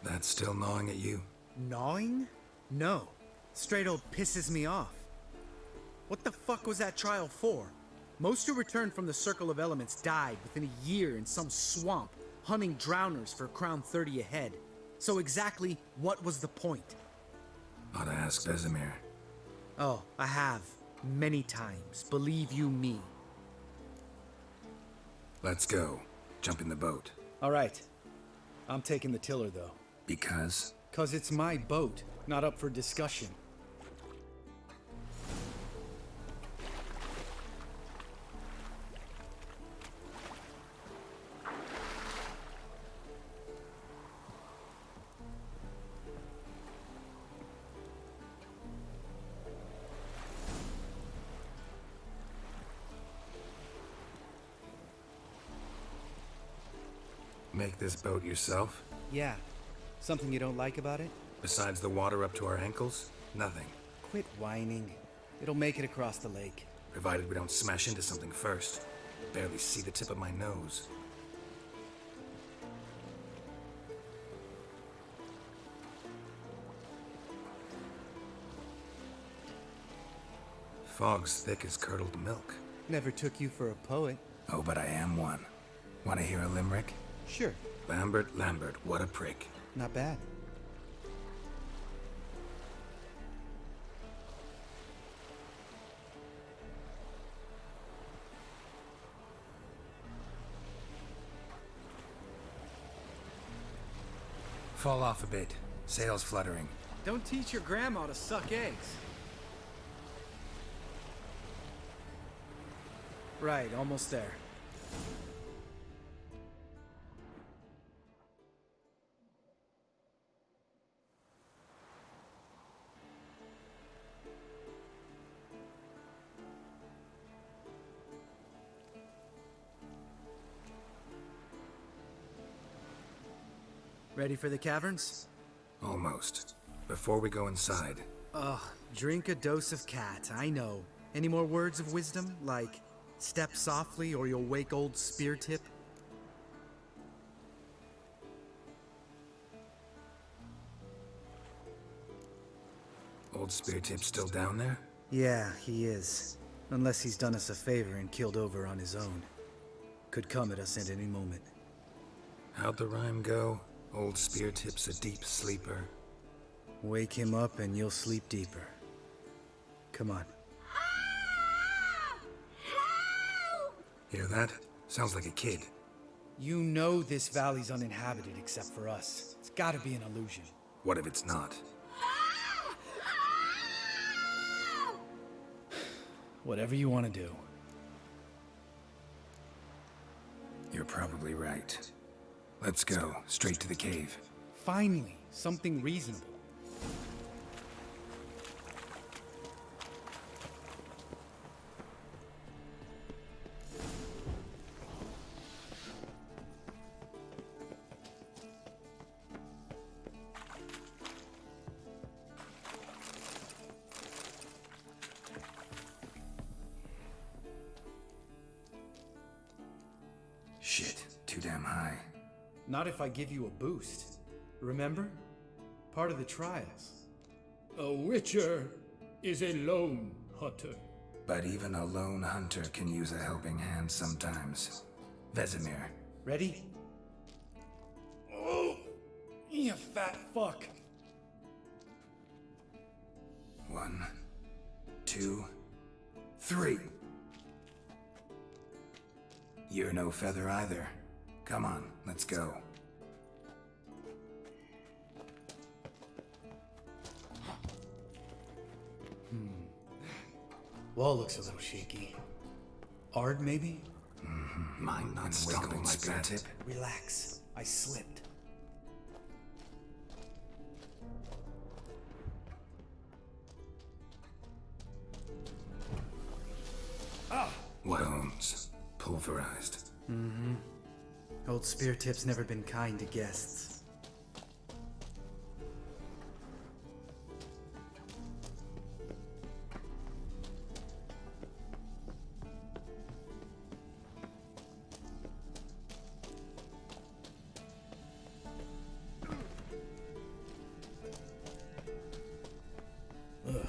That's still gnawing at you? Gnawing? No. Straight old pisses me off. What the fuck was that trial for? Most who returned from the Circle of Elements died within a year in some swamp, hunting drowners for Crown 30 a head. So exactly what was the point? Ought to ask Vesemir. Oh, I have. Many times. Believe you me. Let's go. Jump in the boat. All right. I'm taking the tiller, though. Because? 'Cause it's my boat, not up for discussion. Make this boat yourself? Yeah. Something you don't like about it? Besides the water up to our ankles? Nothing. Quit whining. It'll make it across the lake. Provided we don't smash into something first. Barely see the tip of my nose. Fog's thick as curdled milk. Never took you for a poet. Oh, but I am one. Want to hear a limerick? Sure. Lambert, Lambert, what a prick. Not bad. Fall off a bit. Sails fluttering. Don't teach your grandma to suck eggs. Right, almost there. Ready for the caverns? Almost. Before we go inside. Ugh, drink a dose of cat, I know. Any more words of wisdom, like step softly or you'll wake old spear tip? Old spear tip still down there? Yeah, he is. Unless he's done us a favor and killed over on his own. Could come at us at any moment. How'd the rhyme go? Old spear tip's a deep sleeper. Wake him up and you'll sleep deeper. Come on. Hear that? Sounds like a kid. You know this valley's uninhabited except for us. It's gotta be an illusion. What if it's not? Whatever you want to do. You're probably right. Let's go, straight to the cave. Finally, something reasonable. Shit, too damn high. Not if I give you a boost. Remember? Part of the trials. A witcher is a lone hunter. But even a lone hunter can use a helping hand sometimes. Vesemir. Ready? Oh, you fat fuck. 1, 2, 3. You're no feather either. Come on, let's go. Wall looks a little shaky. Ard, maybe? Mind not stomping like that. Relax. I slipped. Bones. Pulverized. Old Spear Tip's never been kind to guests. Ugh.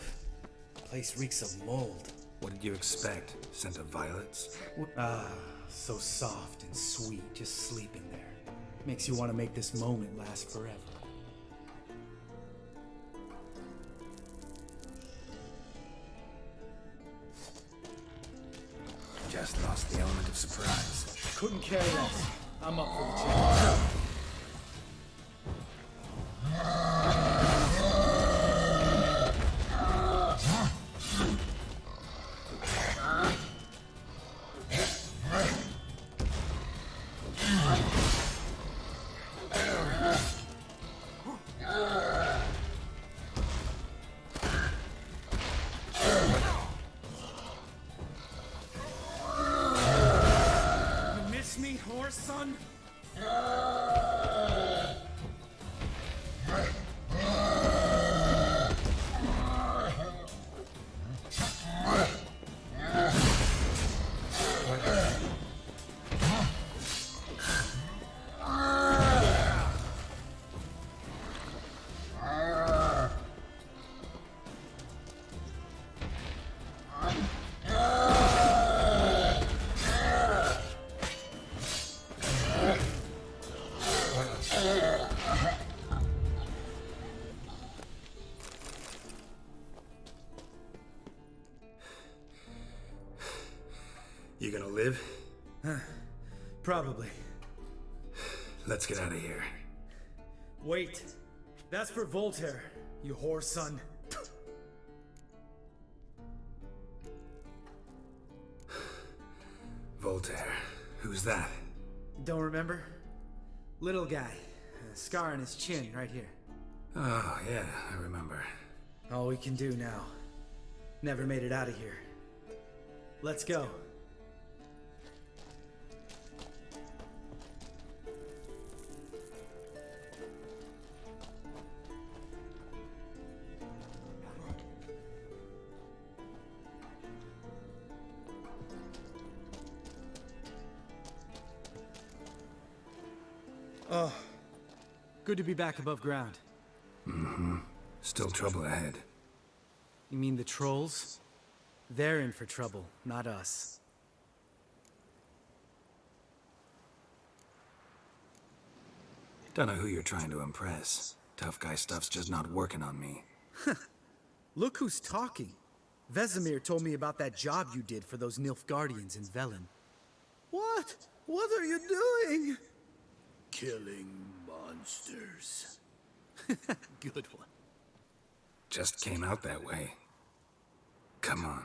Place reeks of mold. What did you expect? Scent of violets? Ah, so soft and sweet, just sleeping there. Makes you want to make this moment last forever. Just lost the element of surprise. Couldn't care less. I'm up for the challenge. You miss me, horse son? You gonna live? Probably. Let's get out of here. Wait. That's for Voltaire, you whore son. Voltaire. Who's that? Don't remember? Little guy. A scar on his chin, right here. Oh, yeah, I remember. All we can do now. Never made it out of here. Let's go. Oh, good to be back above ground. Mm-hmm. Still trouble ahead. You mean the trolls? They're in for trouble, not us. Don't know who you're trying to impress. Tough guy stuff's just not working on me. Look who's talking. Vesemir told me about that job you did for those Nilfgaardians in Velen. What? What are you doing? Killing monsters. Good one. Just came out that way. Come on.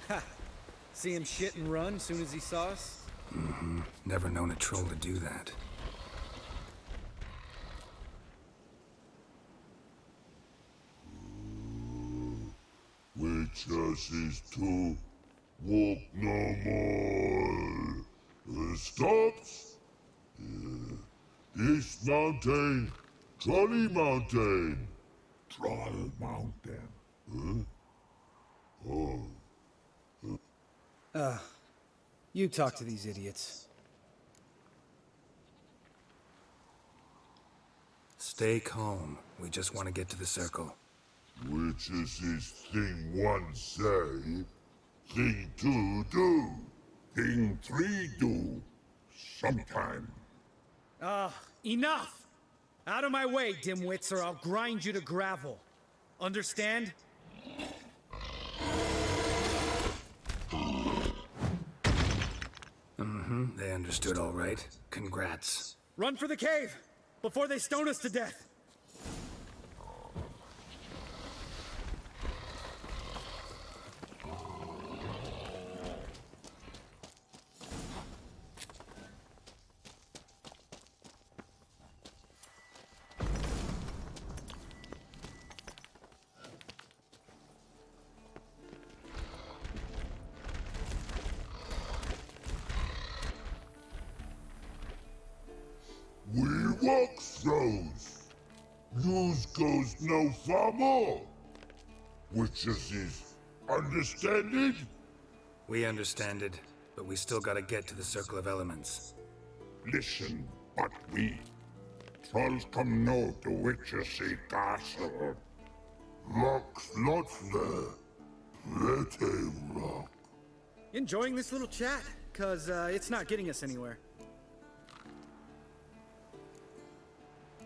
Ha! See him shit and run soon as he saw us? Mm-hmm. Never known a troll to do that. Witches is to walk no more. Stops. East Mountain, Trolley Mountain. Troll Mountain. Huh? Oh. You talk to these idiots. Stay calm. We just want to get to the circle. Witches is thing one say, thing two do, thing three do, sometime. Enough! Out of my way, dimwits, or I'll grind you to gravel. Understand? Mm-hmm, they understood all right. Congrats. Run for the cave! Before they stone us to death! We walk throws. News goes no far more. Witches is understand it? We understand it, but we still gotta get to the Circle of Elements. Listen, but we. Trolls come no to Witchersea Castle. Rock's not there. Pretty rock. Enjoying this little chat? Cause it's not getting us anywhere.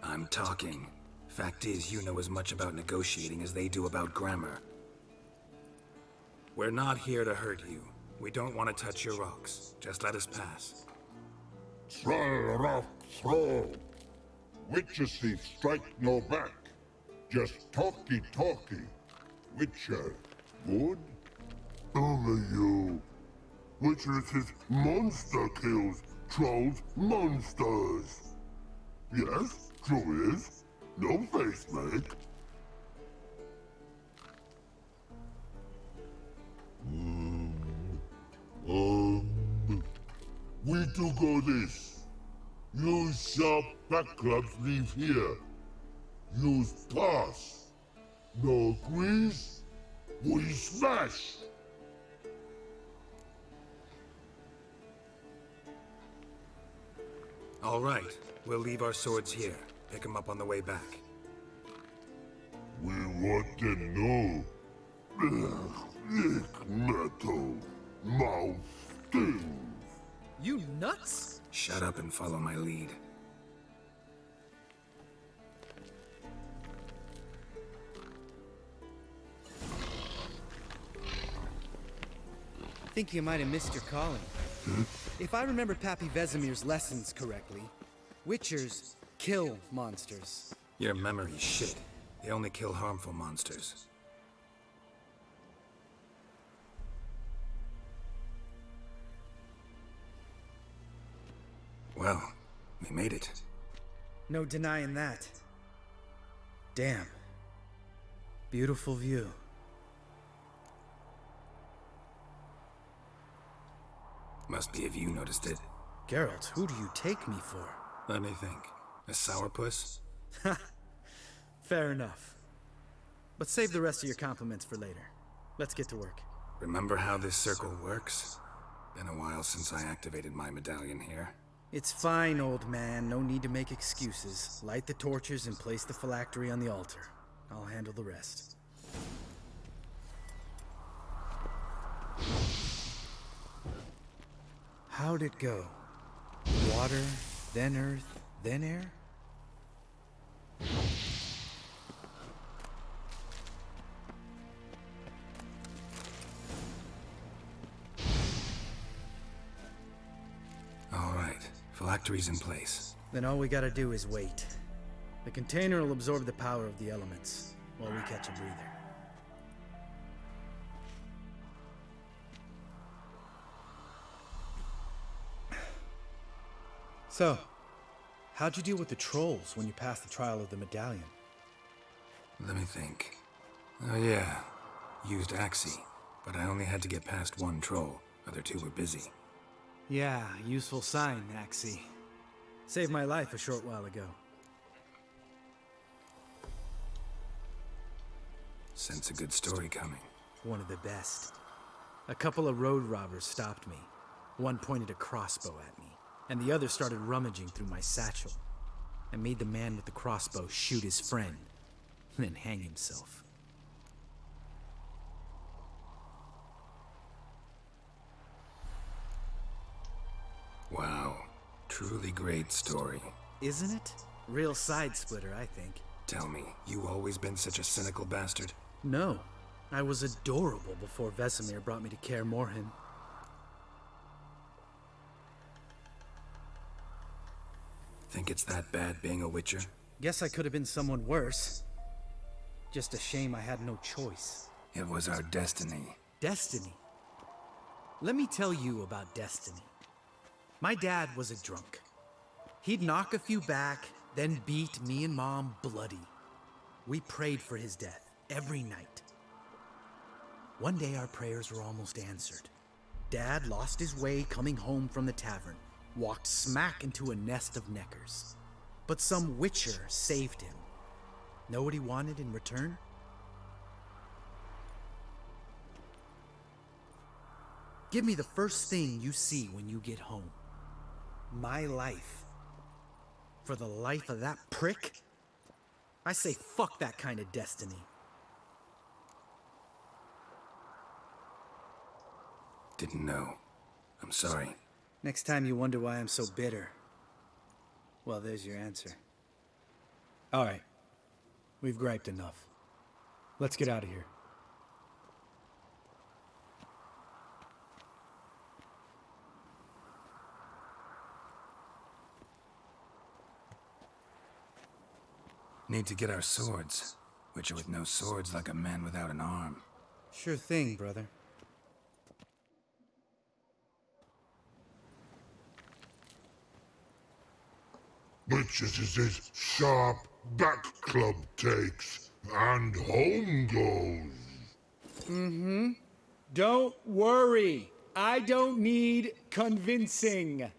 I'm talking. Fact is, you know as much about negotiating as they do about grammar. We're not here to hurt you. We don't want to touch your rocks. Just let us pass. Troll rock throw. Witchersea strike no back. Just talky. Witcher, good? Only you. Witches is monster kills. Trolls monsters. Yes, true is. No face make. We do go this. Use sharp back clubs leave here. Use pass. No agrees. We smash. All right. We'll leave our swords here. Pick them up on the way back. We want to know. Lick metal. Mouth stings. You nuts? Shut up and follow my lead. think you might have missed your calling. If I remember Pappy Vesemir's lessons correctly, Witchers kill monsters. Your memory's shit. They only kill harmful monsters. Well, we made it. No denying that. Damn. Beautiful view. Must be if you noticed it. Geralt, who do you take me for? Let me think. A sourpuss? Fair enough. But save the rest of your compliments for later. Let's get to work. Remember how this circle works? Been a while since I activated my medallion here. It's fine, old man. No need to make excuses. Light the torches and place the phylactery on the altar. I'll handle the rest. How'd it go? Water, then earth, then air? All right, phylactery's in place. Then all we gotta do is wait. The container will absorb the power of the elements, while we catch a breather. So, how'd you deal with the trolls when you passed the trial of the medallion? Let me think. Oh yeah, used Axie, but I only had to get past one troll. Other two were busy. Yeah, useful sign, Axie. Saved my life a short while ago. Sense a good story coming. One of the best. A couple of road robbers stopped me. One pointed a crossbow at me, and the other started rummaging through my satchel. I made the man with the crossbow shoot his friend, then hang himself. Wow, truly great story. Isn't it? Real side splitter, I think. Tell me, you always been such a cynical bastard? No, I was adorable before Vesemir brought me to Kaer Morhen. Think it's that bad being a Witcher? Guess I could have been someone worse. Just a shame I had no choice. It was our destiny. Destiny? Let me tell you about destiny. My dad was a drunk. He'd knock a few back, then beat me and Mom bloody. We prayed for his death every night. One day our prayers were almost answered. Dad lost his way coming home from the tavern, walked smack into a nest of neckers. But some Witcher saved him. Know what he wanted in return? Give me the first thing you see when you get home. My life. For the life of that prick? I say fuck that kind of destiny. Didn't know. I'm sorry. Next time you wonder why I'm so bitter, well, there's your answer. All right. We've griped enough. Let's get out of here. Need to get our swords. Witcher with no swords like a man without an arm. Sure thing, brother. Witches is his sharp back club takes, and home goes. Mm-hmm. Don't worry. I don't need convincing.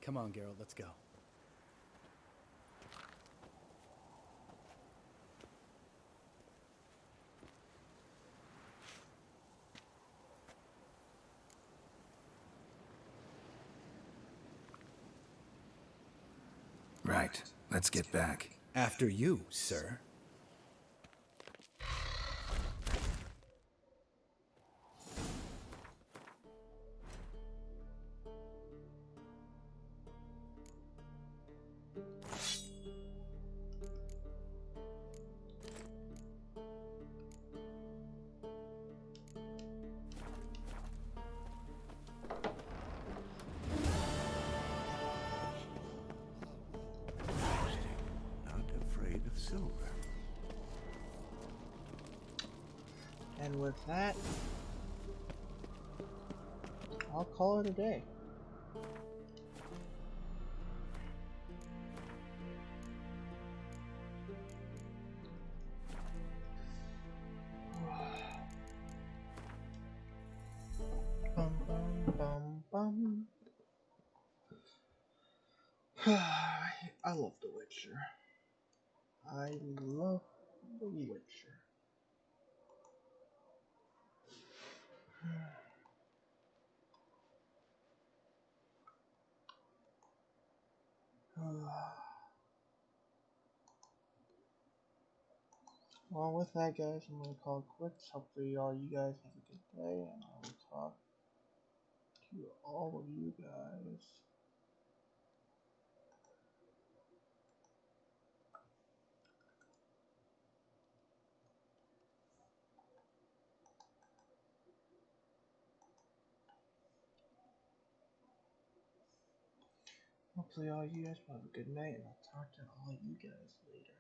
Come on, Geralt, let's go. Right. Let's get back. After you, sir. silver. And with that, I'll call it a day. Bum, bum, bum, bum. I love The Witcher. I love The Witcher. Well, with that, guys, I'm gonna call it quits. Hopefully, all you guys have a good day, and I will talk to all of you guys. Hopefully, all you guys will have a good night, and I'll talk to all of you guys later.